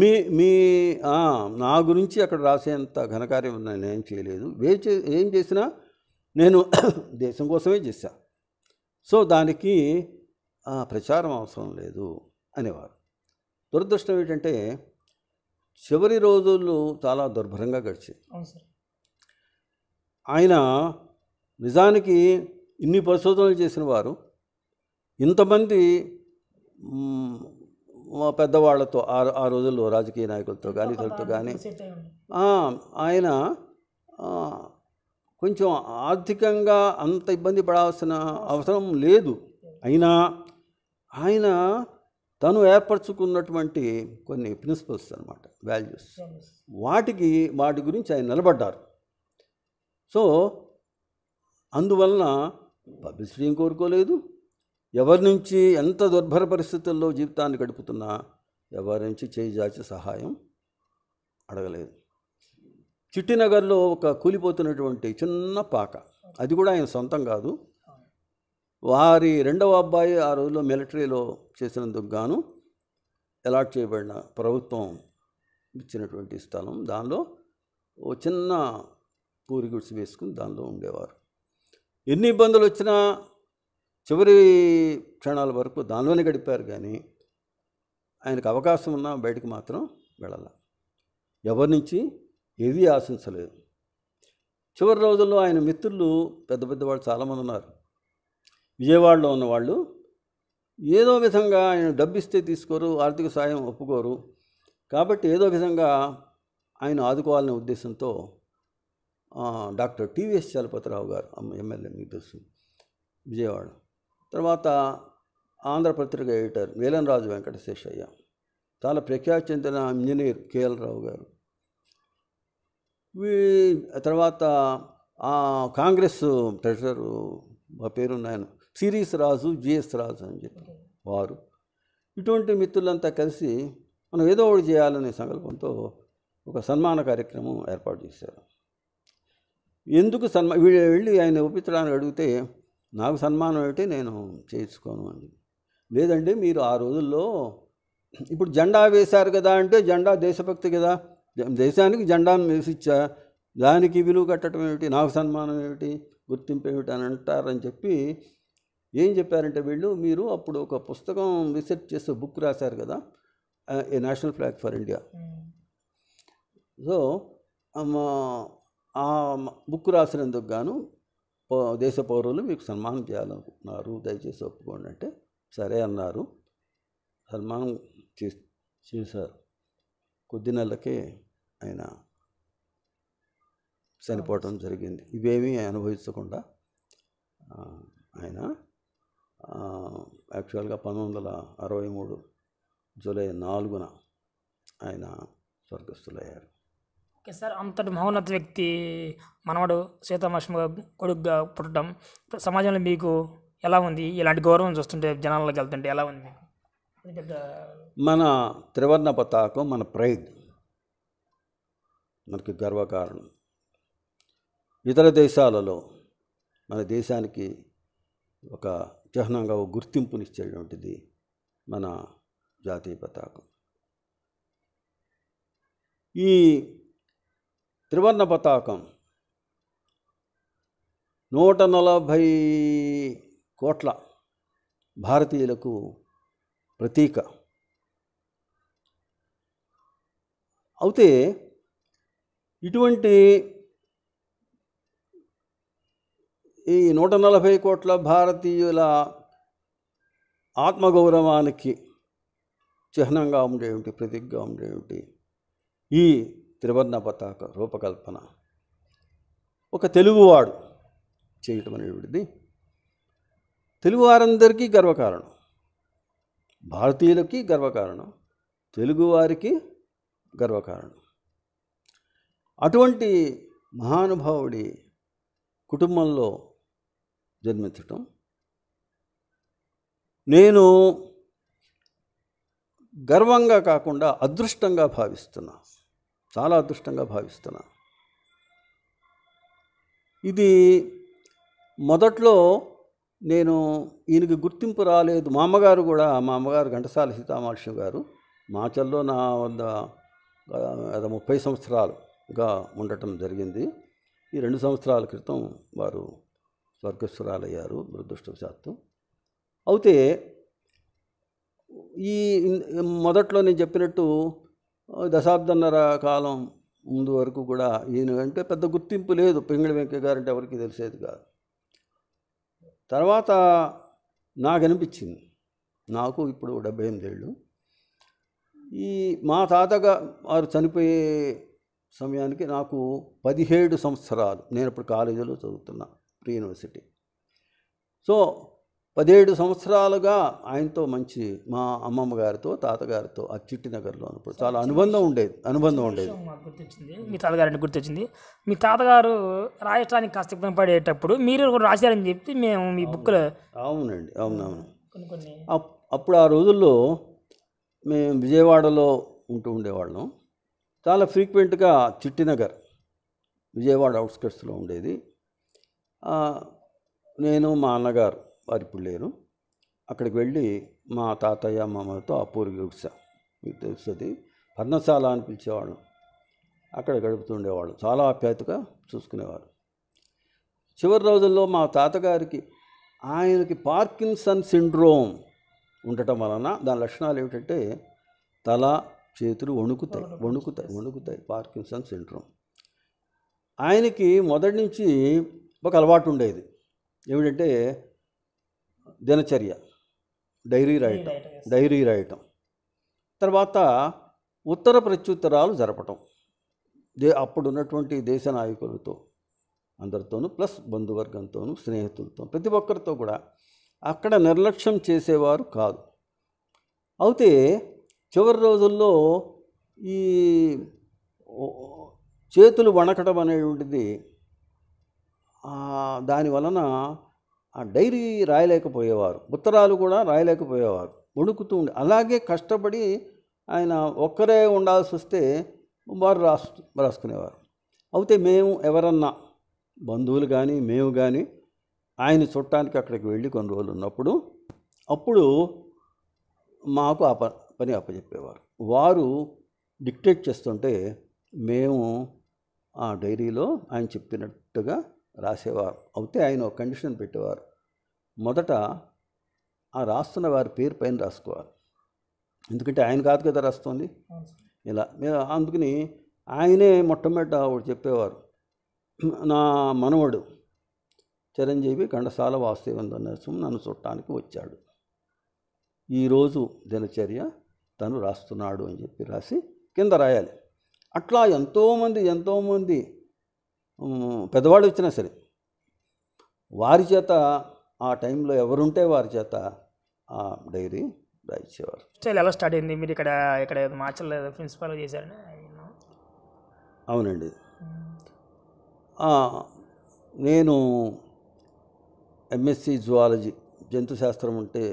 మీ మీ నా గురించి అక్కడ రాసేంత ఘనకార్యం నేనేం చేయలేదు, ఏం చేసినా నేను దేశం కోసమే చేశా, సో దానికి ప్రచారం అవసరం లేదు అనేవారు. దురదృష్టం ఏంటంటే చివరి రోజులు చాలా దుర్భరంగా గడిచాయి. ఆయన నిజానికి ఇన్ని పరిశోధనలు చేసిన వారు, ఇంతమంది పెద్దవాళ్లతో ఆ రోజుల్లో రాజకీయ నాయకులతో కానీ ఇతరులతో కానీ ఆయన కొంచెం ఆర్థికంగా అంత ఇబ్బంది పడాల్సిన అవసరం లేదు. అయినా ఆయన తను ఏర్పరచుకున్నటువంటి కొన్ని ప్రిన్సిపల్స్ అన్నమాట, వాల్యూస్, వాటి గురించి ఆయన నిలబడ్డారు. సో అందువలన పబ్లిసిటీ ఏం కోరుకోలేదు, ఎవరి నుంచి ఎంత దుర్భర పరిస్థితుల్లో జీవితాన్ని గడుపుతున్నా ఎవరి నుంచి చేయి జాచి సహాయం అడగలేదు. చిట్టినగర్లో ఒక కూలిపోతున్నటువంటి చిన్న పాక, అది కూడా ఆయన సొంతం కాదు, వారి రెండవ అబ్బాయి ఆ రోజుల్లో మిలిటరీలో చేసినందుకు గాను అలాట్ చేయబడిన ప్రభుత్వం ఇచ్చినటువంటి స్థలం, దానిలో ఓ చిన్న పూరి గుడిసి వేసుకుని దానిలో ఉండేవారు. ఎన్ని ఇబ్బందులు వచ్చినా చివరి క్షణాల వరకు దానిలోనే గడిపారు. కానీ ఆయనకు అవకాశం ఉన్నా బయటకు మాత్రం వెళ్ళాల, ఎవరి నుంచి ఏదీ ఆశించలేదు. చివరి రోజుల్లో ఆయన మిత్రులు పెద్ద పెద్దవాళ్ళు చాలామంది ఉన్నారు. విజయవాడలో ఉన్నవాళ్ళు ఏదో విధంగా ఆయన డబ్బిస్తే తీసుకోరు, ఆర్థిక సాయం ఒప్పుకోరు. కాబట్టి ఏదో విధంగా ఆయన ఆదుకోవాలనే ఉద్దేశంతో డాక్టర్ టీవీఎస్ చలపతిరావు గారు ఎమ్మెల్యే, మీకు తెలుసు, విజయవాడ, తర్వాత ఆంధ్రపత్రిక ఎడిటర్ వేలంరాజు వెంకటశేషయ్య, చాలా ప్రఖ్యాతి చెందిన ఇంజనీర్ కేఎల్ రావు గారు, తర్వాత కాంగ్రెస్ ట్రెజరరు మా పేరున్నాయన సిరీస్ రాజు, జిఎస్ రాజు అని చెప్పి వారు, ఇటువంటి మిత్రులంతా కలిసి మనం ఏదో ఒకటి చేయాలనే సంకల్పంతో ఒక సన్మాన కార్యక్రమం ఏర్పాటు చేశారు. ఎందుకు వెళ్ళి ఆయన ఒప్పించడానికి అడిగితే, నాకు సన్మానం ఏంటి, నేను చేయించుకోను అని. లేదండి, మీరు ఆ రోజుల్లో ఇప్పుడు జెండా వేశారు కదా అంటే, జెండా దేశభక్తి కదా, దేశానికి జెండాను వేసిచ్చా, దానికి విలువ కట్టడం ఏమిటి, నాకు సన్మానం ఏమిటి, గుర్తింపు ఏమిటి అని అంటారని చెప్పి ఏం చెప్పారంటే వీళ్ళు, మీరు అప్పుడు ఒక పుస్తకం రీసెర్చ్ చేసి బుక్ రాశారు కదా, a national flag for India. So ఆ బుక్ రాసినందుకు గాను దేశ పౌరులు మీకు సన్మానం చేయాలనుకుంటున్నారు, దయచేసి ఒప్పుకోండి అంటే సరే అన్నారు. సన్మానం చేశారు. కొద్ది నెలలకే ఆయన చనిపోవటం జరిగింది. ఇవేమీ అనుభవించకుండా ఆయన యాక్చువల్గా 1963 జూలై 4న ఆయన స్వర్గస్థులయ్యారు. ఓకే సార్, అంతటి మహోన్నత వ్యక్తి మనవడు సీతామహాలక్ష్మి కొడుకుగా పుట్టడం సమాజంలో మీకు ఎలా ఉంది? ఇలాంటి గౌరవం చూస్తుంటే జనాల్లోకి వెళ్తుంటే ఎలా ఉంది? మన త్రివర్ణ పతాకం మన ప్రైడ్, మనకి గర్వకారణం. ఇతర దేశాలలో మన దేశానికి ఒక చిహ్నంగా ఒక గుర్తింపునిచ్చేటువంటిది మన జాతీయ పతాకం. ఈ త్రివర్ణ పతాకం 140 కోట్ల భారతీయులకు ప్రతీక. అయితే ఇటువంటి ఈ 140 కోట్ల భారతీయుల ఆత్మగౌరవానికి చిహ్నంగా ఉండేవి, ప్రతీకగా ఉండేవి ఈ త్రివర్ణ పతాక రూపకల్పన ఒక తెలుగువాడు చేయటం అనేటువంటిది తెలుగువారందరికీ గర్వకారణం, భారతీయులకి గర్వకారణం, తెలుగువారికి గర్వకారణం. అటువంటి మహానుభావుడి కుటుంబంలో జన్మించటం నేను గర్వంగా కాకుండా అదృష్టంగా భావిస్తున్నా, చాలా అదృష్టంగా భావిస్తున్నా. ఇది మొదట్లో నేను ఈయనకి గుర్తింపు రాలేదు. మా అమ్మగారు ఘంటసాల సీతామహాలక్ష్మి గారు మాచల్లో నా వద్ద 30 సంవత్సరాలుగా ఉండటం జరిగింది. ఈ 2 సంవత్సరాల క్రితం వారు స్వర్గస్థురాలయ్యారు దురదృష్టవశాత్తు. అయితే ఈ మొదట్లో నేను చెప్పినట్టు దశాబ్దన్నర కాలం ముందు వరకు కూడా ఈయన అంటే పెద్ద గుర్తింపు లేదు. పింగళి వెంకయ్య గారు అంటే ఎవరికి తెలిసేది కాదు. తర్వాత నాకు అనిపించింది, నాకు ఇప్పుడు 78 ఏళ్ళు, ఈ మా తాతగా వారు చనిపోయే సమయానికి నాకు 17 సంవత్సరాలు. నేను ఇప్పుడు కాలేజీలో చదువుతున్నా, ప్రీ యూనివర్సిటీ. సో 17 సంవత్సరాలుగా ఆయనతో మంచి మా అమ్మమ్మ గారితో తాతగారితో ఆ చిట్టినగర్లో ఉన్నప్పుడు చాలా అనుబంధం ఉండేది. మాకు గుర్తొచ్చింది, మీ తాతగారిని గుర్తొచ్చింది. మీ తాతగారు రాయటానికి కాస్త ఇబ్బంది పడేటప్పుడు మీరు కూడా రాశారని చెప్పి మేము మీ బుక్లో. అవునండి, అవునవును. కొన్ని అప్పుడు ఆ రోజుల్లో మేము విజయవాడలో ఉండేవాళ్ళం. చాలా ఫ్రీక్వెంట్గా చిట్టినగర్ విజయవాడ అవుట్స్కట్స్లో ఉండేది. నేను మా అన్నగారు వారు ఇప్పుడు లేరు, అక్కడికి వెళ్ళి మా తాతయ్య అమ్మమ్మతో ఆ పూరి గుడిసె మీకు తెలుస్తుంది, పర్ణశాల అని పిలిచేవాళ్ళం, అక్కడ గడుపుతుండేవాళ్ళు. చాలా ఆప్యాయతగా చూసుకునేవారు. చివరి రోజుల్లో మా తాతగారికి ఆయనకి పార్కిన్సన్ సిండ్రోమ్ ఉండటం వలన దాని లక్షణాలు ఏమిటంటే తల చేతులు వణుకుతాయి. Parkinson syndrome. ఆయనకి మొదటి నుంచి ఒక అలవాటు ఉండేది, ఏమిటంటే దినచర్య డైరీ రాయటం, తర్వాత ఉత్తర ప్రత్యుత్తరాలు జరపటం అప్పుడున్నటువంటి దేశ నాయకులతో అందరితోనూ, ప్లస్ బంధువర్గంతోనూ, స్నేహితులతో, ప్రతి ఒక్కరితో కూడా. అక్కడ నిర్లక్ష్యం చేసేవారు కాదు. అయితే చివరి రోజుల్లో ఈ చేతులు వణకడం అనేటువంటిది దాని వలన ఆ డైరీ రాయలేకపోయేవారు, ఉత్తరాలు కూడా రాయలేకపోయేవారు, వణుకుతూ ఉండే. అలాగే కష్టపడి ఆయన ఒక్కరే ఉండాల్సి వస్తే వారు రాసుకునేవారు. అయితే మేము ఎవరన్నా బంధువులు కానీ మేము కానీ ఆయన చుట్టానికి అక్కడికి వెళ్ళి కొన్ని రోజులు ఉన్నప్పుడు అప్పుడు మాకు ఆ పని అప్పచెప్పేవారు. వారు డిక్టేట్ చేస్తుంటే మేము ఆ డైరీలో ఆయన చెప్పినట్టుగా రాసేవారు. అయితే ఆయన ఒక కండిషన్ పెట్టేవారు, మొదట ఆ రాస్తున్న వారి పేరు పైన రాసుకోవాలి, ఎందుకంటే ఆయన కాదు కదా రాస్తుంది ఇలా. అందుకని ఆయనే మొట్టమొదట ఒకటి చెప్పేవారు, నా మనవడు చిరంజీవి ఘంటసాల వాసుదేవేంద్ర నరసింహ నన్ను చుట్టానికి వచ్చాడు, ఈరోజు దినచర్య తను రాస్తున్నాడు అని చెప్పి రాసి కింద రాయాలి. అట్లా ఎంతోమంది పెద్దవాళ్ళు వచ్చినా సరే వారి చేత ఆ టైంలో ఎవరుంటే వారి చేత ఆ డైరీ రాయించేవారు. స్టైల్ ఎలా స్టార్ట్ అయింది? మీరు ఇక్కడ మార్చల్ ప్రిన్సిపల్ చేశారని. అవునండి, నేను ఎంఎస్సి జువాలజీ, జంతు శాస్త్రం అంటే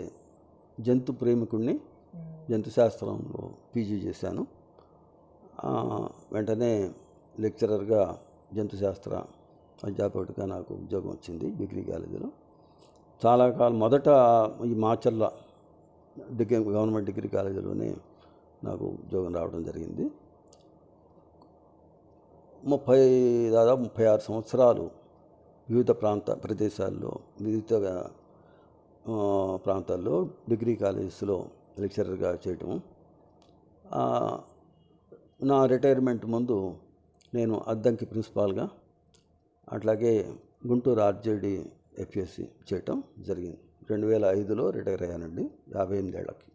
జంతు ప్రేమికుడిని, జంతు శాస్త్రంలో పీజీ చేశాను. వెంటనే లెక్చరర్గా జంతు శాస్త్ర అధ్యాపకుడిగా నాకు ఉద్యోగం వచ్చింది డిగ్రీ కాలేజీలో. చాలా కాలం మొదట ఈ మాచర్ల గవర్నమెంట్ డిగ్రీ కాలేజీలోనే నాకు ఉద్యోగం రావడం జరిగింది. దాదాపు 36 సంవత్సరాలు వివిధ ప్రదేశాల్లో వివిధ ప్రాంతాల్లో డిగ్రీ కాలేజెస్లో లెక్చరర్గా చేయటం. నా రిటైర్మెంట్ ముందు నేను అద్దంకి ప్రిన్సిపాల్గా, అట్లాగే గుంటూరు ఆర్జేడి ఎఫ్ఎస్సి చేయటం జరిగింది. 2005లో రిటైర్ అయ్యానండి, 58 ఏళ్ళకి.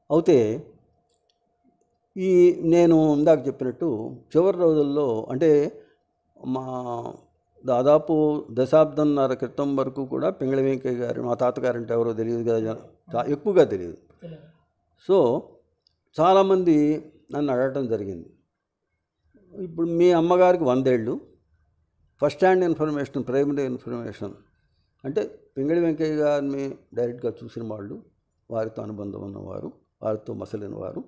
అయితే ఈ నేను ఇందాక చెప్పినట్టు చివరి రోజుల్లో అంటే మా దాదాపు దశాబ్దంన్నర క్రితం వరకు కూడా పింగళి వెంకయ్య గారు మా తాతగారు అంటే ఎవరో తెలియదు కదా, ఎక్కువగా తెలియదు. సో చాలామంది నన్ను అడగటం జరిగింది, ఇప్పుడు మీ అమ్మగారికి 100 ఏళ్ళు, first hand information, primary information అంటే పింగళి వెంకయ్య గారిని డైరెక్ట్గా చూసిన వాళ్ళు, వారితో అనుబంధం ఉన్నవారు, వారితో మసలిన వారు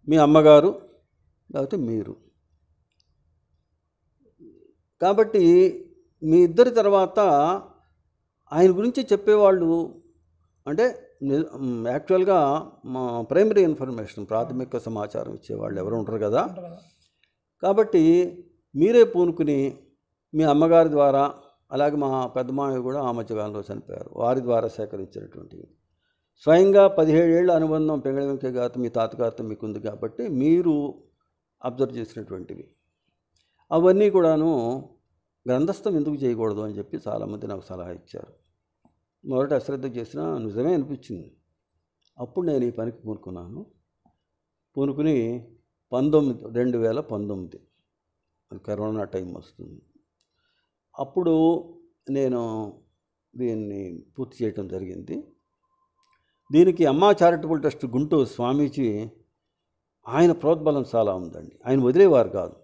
మీ అమ్మగారు లేకపోతే మీరు. కాబట్టి మీ ఇద్దరి తర్వాత ఆయన గురించి చెప్పేవాళ్ళు అంటే యాక్చువల్గా మా ప్రైమరీ ఇన్ఫర్మేషన్, ప్రాథమిక సమాచారం ఇచ్చేవాళ్ళు ఎవరు ఉంటారు కదా. కాబట్టి మీరే పూనుకుని మీ అమ్మగారి ద్వారా, అలాగే మా పెద్దమామయ్య కూడా ఆ మధ్యకాలంలో చనిపోయారు, వారి ద్వారా సేకరించినటువంటివి. స్వయంగా 17 ఏళ్ల అనుబంధం పింగళి వెంకయ్య గారితో మీ తాతగారితో మీకు ఉంది కాబట్టి మీరు అబ్జర్వ్ చేసినటువంటివి అవన్నీ కూడాను గ్రంథస్థం ఎందుకు చేయకూడదు అని చెప్పి చాలామంది నాకు సలహా ఇచ్చారు. మొదట అశ్రద్ధ చేసినా నిజమే అనిపించింది. అప్పుడు నేను ఈ పనికి పూనుకున్నాను. పూనుకుని 2019 కరోనా టైం వస్తుంది, అప్పుడు నేను దీన్ని పూర్తి చేయటం జరిగింది. దీనికి అమ్మా చారిటబుల్ ట్రస్ట్ గుంటూరు స్వామీజీ ఆయన ప్రోద్బలం చాలా ఉందండి. ఆయన వదిలేవారు కాదు,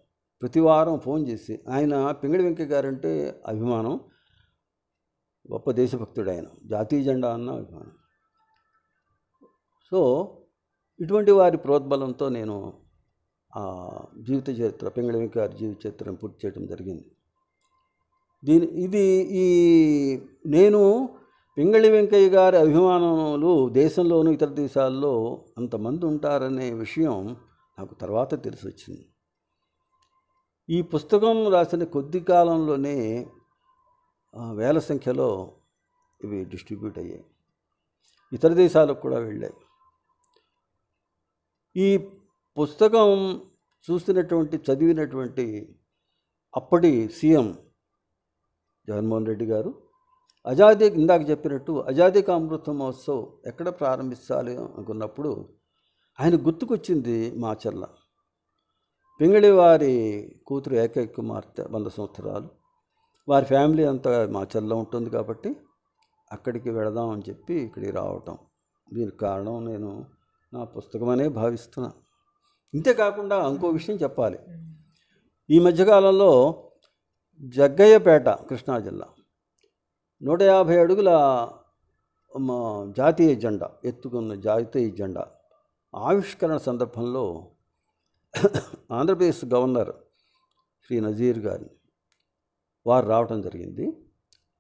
ప్రతి వారం ఫోన్ చేసి, ఆయన పింగళి వెంకయ్య గారంటే అభిమానం, గొప్ప దేశభక్తుడు ఆయన, జాతీయ జెండా అన్న అభిమానం. సో ఇటువంటి వారి ప్రోద్బలంతో నేను జీవిత చరిత్ర, పింగళి వెంకయ్య గారి జీవిత చరిత్రను పూర్తి చేయడం జరిగింది. నేను పింగళి వెంకయ్య గారి అభిమానులు దేశంలోనూ ఇతర దేశాల్లో అంతమంది ఉంటారనే విషయం నాకు తర్వాత తెలిసి వచ్చింది. ఈ పుస్తకం రాసిన కొద్ది కాలంలోనే వేల సంఖ్యలో ఇవి డిస్ట్రిబ్యూట్ అయ్యాయి, ఇతర దేశాలకు కూడా వెళ్ళాయి. ఈ పుస్తకం చూసినటువంటి, చదివినటువంటి అప్పటి సీఎం జగన్మోహన్ రెడ్డి గారు ఆజాదీ, ఇందాక చెప్పినట్టు ఆజాదీ కా అమృత మహోత్సవ్ ఎక్కడ ప్రారంభించాలి అనుకున్నప్పుడు ఆయన గుర్తుకొచ్చింది మాచర్ల. పింగళి వారి కూతురు ఏకైక కుమార్తె 100 సంవత్సరాలు, వారి ఫ్యామిలీ అంతా మాచర్లో ఉంటుంది కాబట్టి అక్కడికి వెళదామని చెప్పి ఇక్కడికి రావటం. దీనికి కారణం నేను నా పుస్తకమనే భావిస్తున్నా. ఇంతేకాకుండా ఇంకో విషయం చెప్పాలి. ఈ మధ్యకాలంలో జగ్గయ్యపేట, కృష్ణా జిల్లా 150 అడుగుల జాతీయ జెండా ఎత్తుకున్న జాతీయ జెండా ఆవిష్కరణ సందర్భంలో ఆంధ్రప్రదేశ్ గవర్నర్ శ్రీ నజీర్ గారు వారు రావటం జరిగింది.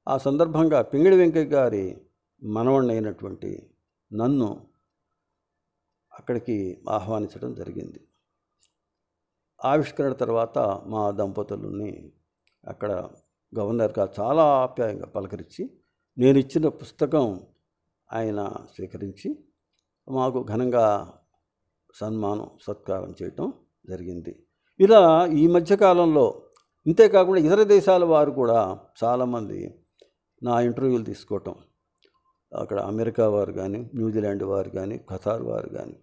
ఆ సందర్భంగా పింగళి వెంకయ్య గారి మనవణ్ణి అయినటువంటి నన్ను అక్కడికి ఆహ్వానించడం జరిగింది. ఆవిష్కరణ తర్వాత మా దంపతులని అక్కడ గవర్నర్గా చాలా ఆప్యాయంగా పలకరించి, నేను ఇచ్చిన పుస్తకం ఆయన స్వీకరించి మాకు ఘనంగా సన్మానం, సత్కారం చేయటం జరిగింది. ఇలా ఈ మధ్యకాలంలో, ఇంతేకాకుండా ఇతర దేశాల వారు కూడా చాలామంది నా ఇంటర్వ్యూలు తీసుకోవటం, అక్కడ అమెరికా వారు కానీ, న్యూజిలాండ్ వారు కానీ, ఖతార్ వారు కానీ.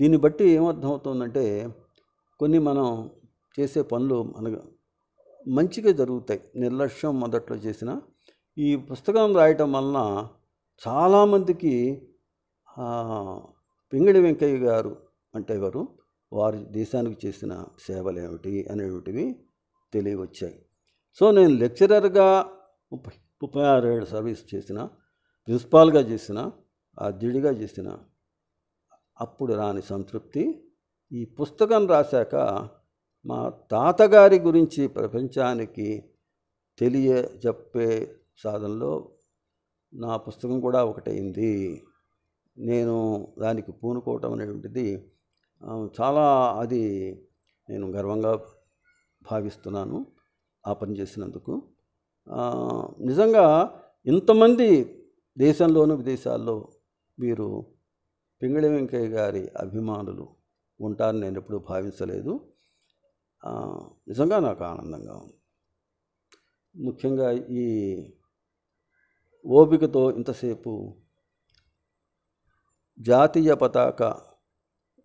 దీన్ని బట్టి ఏమర్థమవుతుందంటే కొన్ని మనం చేసే పనులు మనకు మంచిగా జరుగుతాయి. నిర్లక్ష్యం మొదట్లో చేసిన ఈ పుస్తకం రాయటం వలన చాలామందికి పింగళి వెంకయ్య గారు అంటే ఎవరు, వారి దేశానికి చేసిన సేవలు ఏమిటి అనేటివి తెలియవచ్చాయి. సో నేను లెక్చరర్గా 36 ఏళ్ళ సర్వీస్ చేసిన, ప్రిన్సిపాల్గా చేసిన, అధ్యయుడిగా చేసిన, అప్పుడు రాని సంతృప్తి ఈ పుస్తకం రాశాక మా తాతగారి గురించి ప్రపంచానికి తెలియజెప్పే సాధనలో నా పుస్తకం కూడా ఒకటైంది. నేను దానికి పూనుకోవటం అనేటువంటిది చాలా, అది నేను గర్వంగా భావిస్తున్నాను ఆ పని చేసినందుకు. నిజంగా ఇంతమంది దేశంలోనూ విదేశాల్లో మీరు పింగళి వెంకయ్య గారి అభిమానులు ఉంటారని నేను ఎప్పుడూ భావించలేదు. నిజంగా నాకు ఆనందంగా ఉంది. ముఖ్యంగా ఈ ఓపికతో ఇంతసేపు జాతీయ పతాక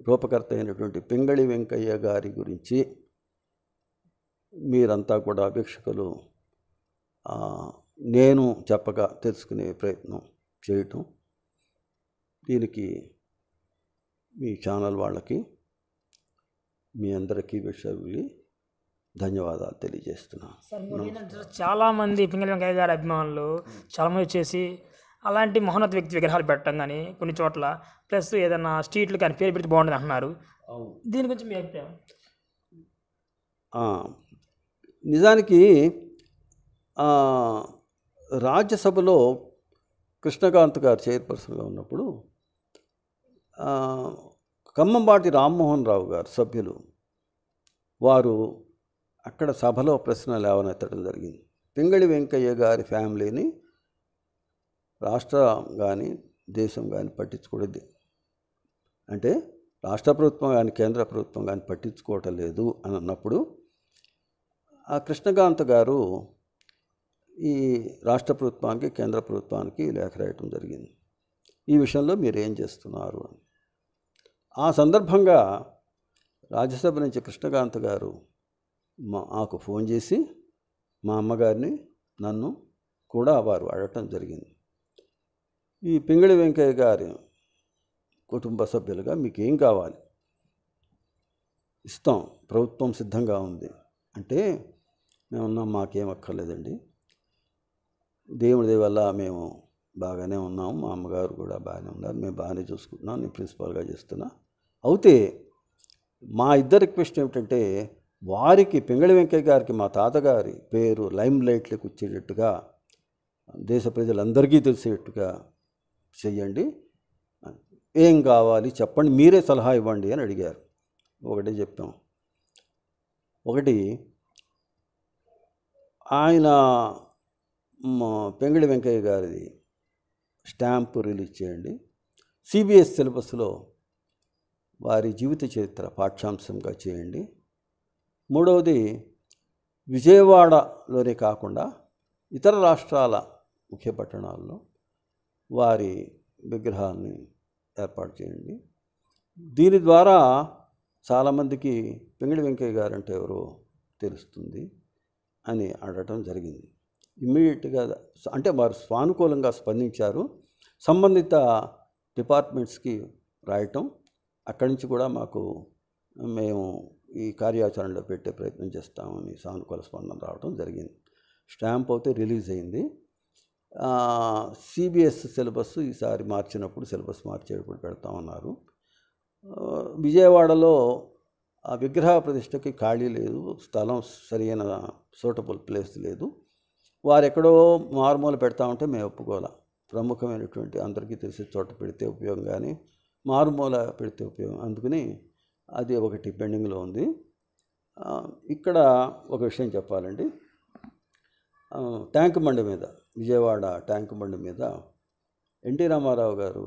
రూపకర్త అయినటువంటి పింగళి వెంకయ్య గారి గురించి మీరంతా కూడా వీక్షకులు నేను చెప్పగా తెలుసుకునే ప్రయత్నం చేయటం, దీనికి మీ ఛానల్ వాళ్ళకి మీ అందరికీ విషయాలు ధన్యవాదాలు తెలియజేస్తున్నాను. చాలామంది పింగళి వెంకయ్య గారి అభిమానులు చాలామంది వచ్చేసి అలాంటి మహోన్నత వ్యక్తి విగ్రహాలు పెట్టడం కానీ కొన్ని చోట్ల ప్లస్ ఏదైనా స్ట్రీట్లు కానీ పేరు పెడితే బాగుంటుంది అంటున్నారు. దీని గురించి మీ అభిప్రాయం? నిజానికి రాజ్యసభలో కృష్ణకాంత్ గారు చైర్పర్సన్గా ఉన్నప్పుడు ఖమ్మంపాటి రామ్మోహన్ రావు గారు సభ్యులు వారు అక్కడ సభలో ప్రశ్న లేవనెత్తడం జరిగింది. పింగళి వెంకయ్య గారి ఫ్యామిలీని రాష్ట్రం కానీ దేశం కానీ పట్టించుకోవద్దు, అంటే రాష్ట్ర ప్రభుత్వం కానీ కేంద్ర ప్రభుత్వం కానీ పట్టించుకోవటం లేదు అని అన్నప్పుడు ఆ కృష్ణకాంత్ గారు ఈ రాష్ట్ర ప్రభుత్వానికి కేంద్ర ప్రభుత్వానికి లేఖ రాయటం జరిగింది, ఈ విషయంలో మీరు ఏం చేస్తున్నారు అని. ఆ సందర్భంగా రాజ్యసభ నుంచి కృష్ణకాంత్ గారు మాకు ఫోన్ చేసి మా అమ్మగారిని నన్ను కూడా వారు అడగటం జరిగింది. ఈ పింగళి వెంకయ్య గారి కుటుంబ సభ్యులుగా మీకు ఏం కావాలి, ఇస్తాం, ప్రభుత్వం సిద్ధంగా ఉంది అంటే మేమున్నాం, మాకేం అక్కర్లేదండి, దేవుడి దయ వల్ల మేము బాగానే ఉన్నాము, మా అమ్మగారు కూడా బాగానే ఉన్నారు, మేము బాగానే చూసుకుంటున్నాం, నేను ప్రిన్సిపాల్గా చేస్తున్నా. అయితే మా ఇద్దరు రిక్వెస్ట్ ఏమిటంటే వారికి పింగళి వెంకయ్య గారికి మా తాతగారి పేరు లైమ్ లైట్లకు వచ్చేటట్టుగా దేశ ప్రజలందరికీ తెలిసేట్టుగా చెయ్యండి, ఏం కావాలి చెప్పండి, మీరే సలహా ఇవ్వండి అని అడిగారు. ఒకటే చెప్పాం. ఒకటి, ఆయన పింగళి వెంకయ్య గారిది స్టాంపు రిలీజ్ చేయండి, సిబిఎస్ సిలబస్లో వారి జీవిత చరిత్ర పాఠ్యాంశంగా చేయండి. మూడవది, విజయవాడలోనే కాకుండా ఇతర రాష్ట్రాల ముఖ్య పట్టణాల్లో వారి విగ్రహాన్ని ఏర్పాటు చేయండి. దీని ద్వారా చాలామందికి పింగళి వెంకయ్య గారు అంటే ఎవరో తెలుస్తుంది అని అడగటం జరిగింది. ఇమ్మీడియట్గా అంటే వారు సానుకూలంగా స్పందించారు. సంబంధిత డిపార్ట్మెంట్స్కి రాయటం, అక్కడి నుంచి కూడా మాకు మేము ఈ కార్యాచరణలో పెట్టే ప్రయత్నం చేస్తామని సానుకూల స్పందన రావడం జరిగింది. స్టాంప్ అయితే రిలీజ్ అయింది. సిబిఎస్ సిలబస్ ఈసారి మార్చినప్పుడు సిలబస్ మార్చేటప్పుడు పెడతామన్నారు. విజయవాడలో ఆ విగ్రహ ప్రతిష్టకి ఖాళీ లేదు, స్థలం సరైన సూటబుల్ ప్లేస్ లేదు. వారు ఎక్కడో మారుమూల పెడతా ఉంటే మేము ఒప్పుకోవాలి. ప్రముఖమైనటువంటి అందరికీ తెలిసే చోట పెడితే ఉపయోగం, కానీ మారుమూల పెడితే ఉపయోగం. అందుకని అది ఒకటి పెండింగ్లో ఉంది. ఇక్కడ ఒక విషయం చెప్పాలండి. ట్యాంక్ బండి మీద, విజయవాడ ట్యాంక్ బండి మీద ఎన్టీ రామారావు గారు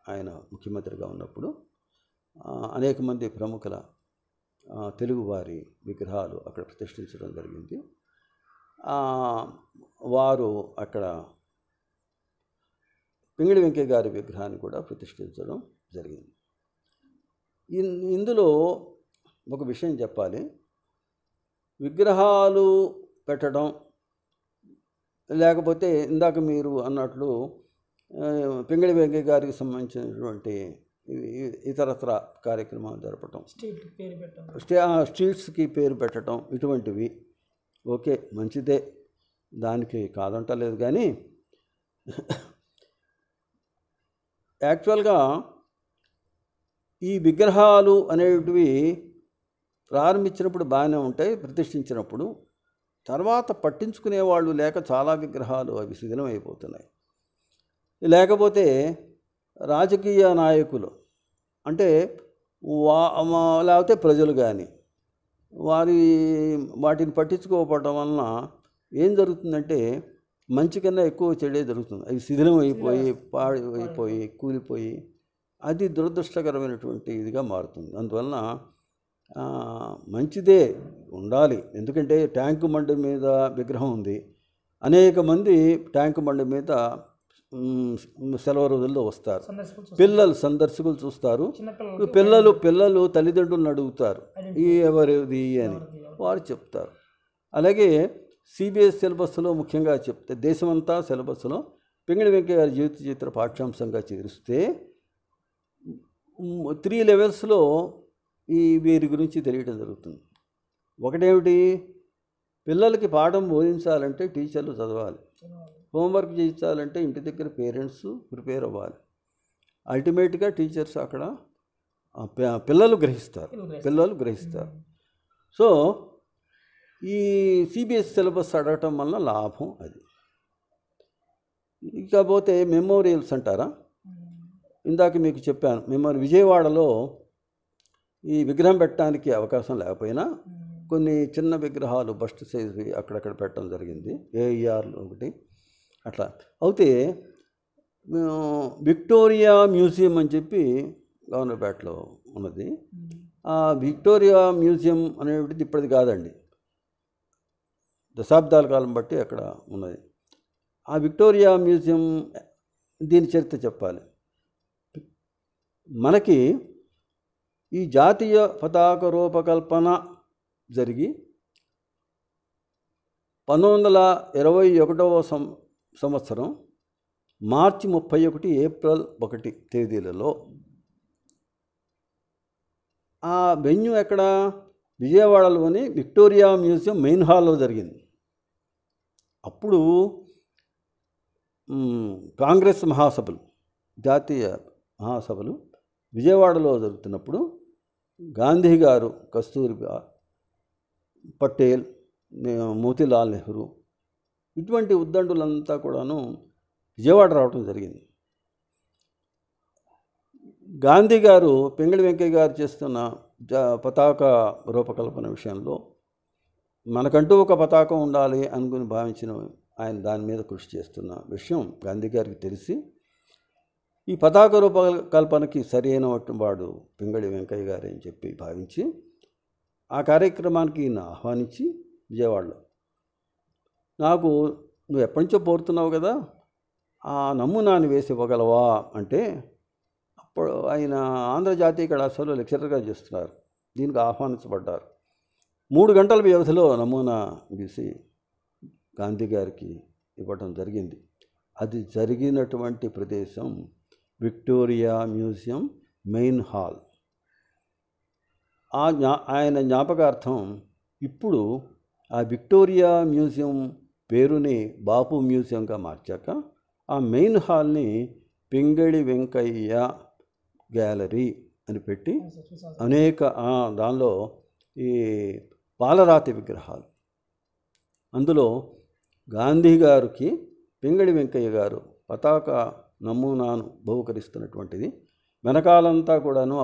ఆయన ముఖ్యమంత్రిగా ఉన్నప్పుడు అనేక మంది ప్రముఖుల తెలుగువారి విగ్రహాలు అక్కడ ప్రతిష్ఠించడం జరిగింది. వారు అక్కడ పింగళి వెంకయ్య గారి విగ్రహాన్ని కూడా ప్రతిష్ఠించడం జరిగింది. ఇందులో ఒక విషయం చెప్పాలి. విగ్రహాలు పెట్టడం, లేకపోతే ఇందాక మీరు అన్నట్లు పింగళి వెంకయ్య గారికి సంబంధించినటువంటి ఇతరత్ర కార్యక్రమాలు జరపటం, స్ట్రీట్స్కి పేరు పెట్టడం, ఇటువంటివి ఓకే, మంచిదే, దానికి కాదంటలేదు. కానీ యాక్చువల్గా ఈ విగ్రహాలు అనేటివి ప్రారంభించినప్పుడు బాగానే ఉంటాయి, ప్రతిష్ఠించినప్పుడు. తర్వాత పట్టించుకునేవాళ్ళు లేక చాలా విగ్రహాలు అవి శిథిలం అయిపోతున్నాయి. లేకపోతే రాజకీయ నాయకులు అంటే లేకపోతే ప్రజలు కానీ వాటిని పట్టించుకోకపోవడం వలన ఏం జరుగుతుందంటే మంచి కన్నా ఎక్కువ చెడే జరుగుతుంది. అవి శిథిలం అయిపోయి, పాడైపోయి, కూలిపోయి, అది దురదృష్టకరమైనటువంటి ఇదిగా మారుతుంది. అందువలన మంచిదే ఉండాలి. ఎందుకంటే ట్యాంకు బండి మీద విగ్రహం ఉంది, అనేక మంది ట్యాంకు బండి మీద సెలవు రోజుల్లో వస్తారు. సందర్శకులు సందర్శకులు చూస్తారు. చిన్నపిల్లలు పిల్లలు తల్లిదండ్రులను అడుగుతారు ఈ ఎవరిది అని, వారు చెప్తారు. అలాగే సిబిఎస్ సిలబస్లో ముఖ్యంగా చెప్తే దేశమంతా సిలబస్లో పింగళి వెంకయ్య గారి జీవిత చరిత్ర పాఠ్యాంశంగా చేరిస్తే 3 లెవెల్స్లో వీరి గురించి తెలియడం జరుగుతుంది. ఒకటేమిటి, పిల్లలకి పాఠం బోధించాలంటే టీచర్లు చదవాలి, హోంవర్క్ చేయించాలంటే ఇంటి దగ్గర పేరెంట్స్ ప్రిపేర్ అవ్వాలి. అల్టిమేట్గా టీచర్స్ అక్కడ పిల్లలు గ్రహిస్తారు. సో ఈ సిబిఎస్ సిలబస్ అడగటం వల్ల లాభం అది. ఇకపోతే మెమోరియల్స్ అంటారా, ఇందాక మీకు చెప్పాను, విజయవాడలో ఈ విగ్రహం పెట్టడానికి అవకాశం లేకపోయినా కొన్ని చిన్న విగ్రహాలు బస్ట్ సైజు అక్కడక్కడ పెట్టడం జరిగింది, ఏఈఆర్లు ఒకటి అట్లా. అయితే విక్టోరియా మ్యూజియం అని చెప్పి గవర్నర్పేటలో ఉన్నది. ఆ విక్టోరియా మ్యూజియం అనేటిది ఇప్పటిది కాదండి, దశాబ్దాల కాలం బట్టి అక్కడ ఉన్నది. ఆ విక్టోరియా మ్యూజియం దీని చరిత్ర చెప్పాలి. మనకి ఈ జాతీయ పతాక రూపకల్పన జరిగి 1921వ సంవత్సరం మార్చి 31, ఏప్రిల్ 1 తేదీలలో ఆ వెన్యూ ఎక్కడ, విజయవాడలోని విక్టోరియా మ్యూజియం మెయిన్ హాల్లో జరిగింది. అప్పుడు కాంగ్రెస్ మహాసభలు, జాతీయ మహాసభలు విజయవాడలో జరుగుతున్నప్పుడు గాంధీ గారు, కస్తూరిబా, పటేల్, మోతీలాల్ నెహ్రూ ఇటువంటి ఉద్దండులంతా కూడాను విజయవాడ రావడం జరిగింది. గాంధీ గారు పింగళి వెంకయ్య గారు చేస్తున్న పతాక రూపకల్పన విషయంలో మనకంటూ ఒక పతాకం ఉండాలి అనుకుని భావించిన ఆయన దాని మీద కృషి చేస్తున్న విషయం గాంధీ గారికి తెలిసి ఈ పతాక రూపకల్పనకి సరైన వాడు పింగళి వెంకయ్య గారు అని చెప్పి భావించి ఆ కార్యక్రమానికి ఈయన ఆహ్వానించి విజయవాడలో, నాకు నువ్వు ఎప్పటి నుంచో కోరుతున్నావు కదా, ఆ నమూనాని వేసి ఇవ్వగలవా అంటే, అప్పుడు ఆయన ఆంధ్రజాతీయ కళాశాలలో లెక్చరర్గా చేస్తున్నారు. దీనికి ఆహ్వానించబడ్డారు. 3 గంటల వ్యవధిలో నమూనా గీసి గాంధీ గారికి ఇవ్వడం జరిగింది. అది జరిగినటువంటి ప్రదేశం విక్టోరియా మ్యూజియం మెయిన్ హాల్. ఆయన జ్ఞాపకార్థం ఇప్పుడు ఆ విక్టోరియా మ్యూజియం పేరుని బాపు మ్యూజియంగా మార్చాక ఆ మెయిన్ హాల్ని పింగళి వెంకయ్య గ్యాలరీ అని పెట్టి అనేక దానిలో ఈ పాలరాతి విగ్రహాలు, అందులో గాంధీ గారికి పింగళి వెంకయ్య గారు పతాక నమూనాను బహుకరిస్తున్నటువంటిది, వెనకాలంతా కూడాను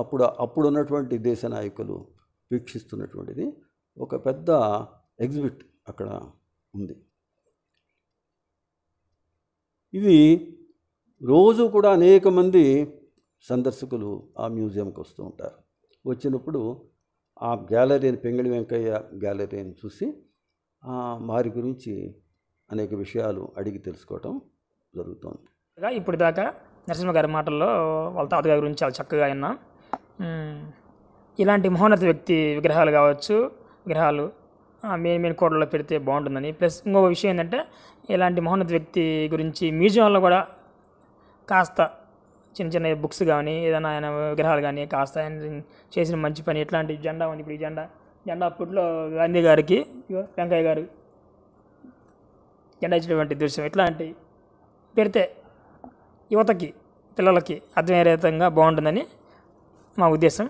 అప్పుడున్నటువంటి దేశ నాయకులు వీక్షిస్తున్నటువంటిది ఒక పెద్ద ఎగ్జిబిట్ అక్కడ ఉంది. ఇది రోజు కూడా అనేక మంది సందర్శకులు ఆ మ్యూజియంకి వస్తూ ఉంటారు. వచ్చినప్పుడు ఆ గ్యాలరీని, పింగళి వెంకయ్య గ్యాలరీని చూసి వారి గురించి అనేక విషయాలు అడిగి తెలుసుకోవటం జరుగుతుంది. ఇప్పుడు దాకా నరసింహ గారి మాటల్లో వాళ్ళ తాతగారి గురించి చాలా చక్కగా విన్నాం. ఇలాంటి మహోన్నత వ్యక్తి విగ్రహాలు కావచ్చు, విగ్రహాలు మెయిన్ కోటలో పెడితే బాగుంటుందని, ప్లస్ ఇంకొక విషయం ఏంటంటే ఇలాంటి మహోన్నత వ్యక్తి గురించి మ్యూజియంలో కూడా కాస్త చిన్న చిన్న బుక్స్ కానీ ఏదైనా ఆయన విగ్రహాలు కానీ కాస్త ఆయన చేసిన మంచి పని, ఎట్లాంటి జెండా ఉంది, ఇప్పుడు ఈ జెండా అప్పట్లో గాంధీ గారికి వెంకయ్య గారు జెండా ఇచ్చినటువంటి దృశ్యం ఇట్లాంటి పెడితే యువతకి, పిల్లలకి అర్థమయ్యే విధంగా బాగుంటుందని మా ఉద్దేశం.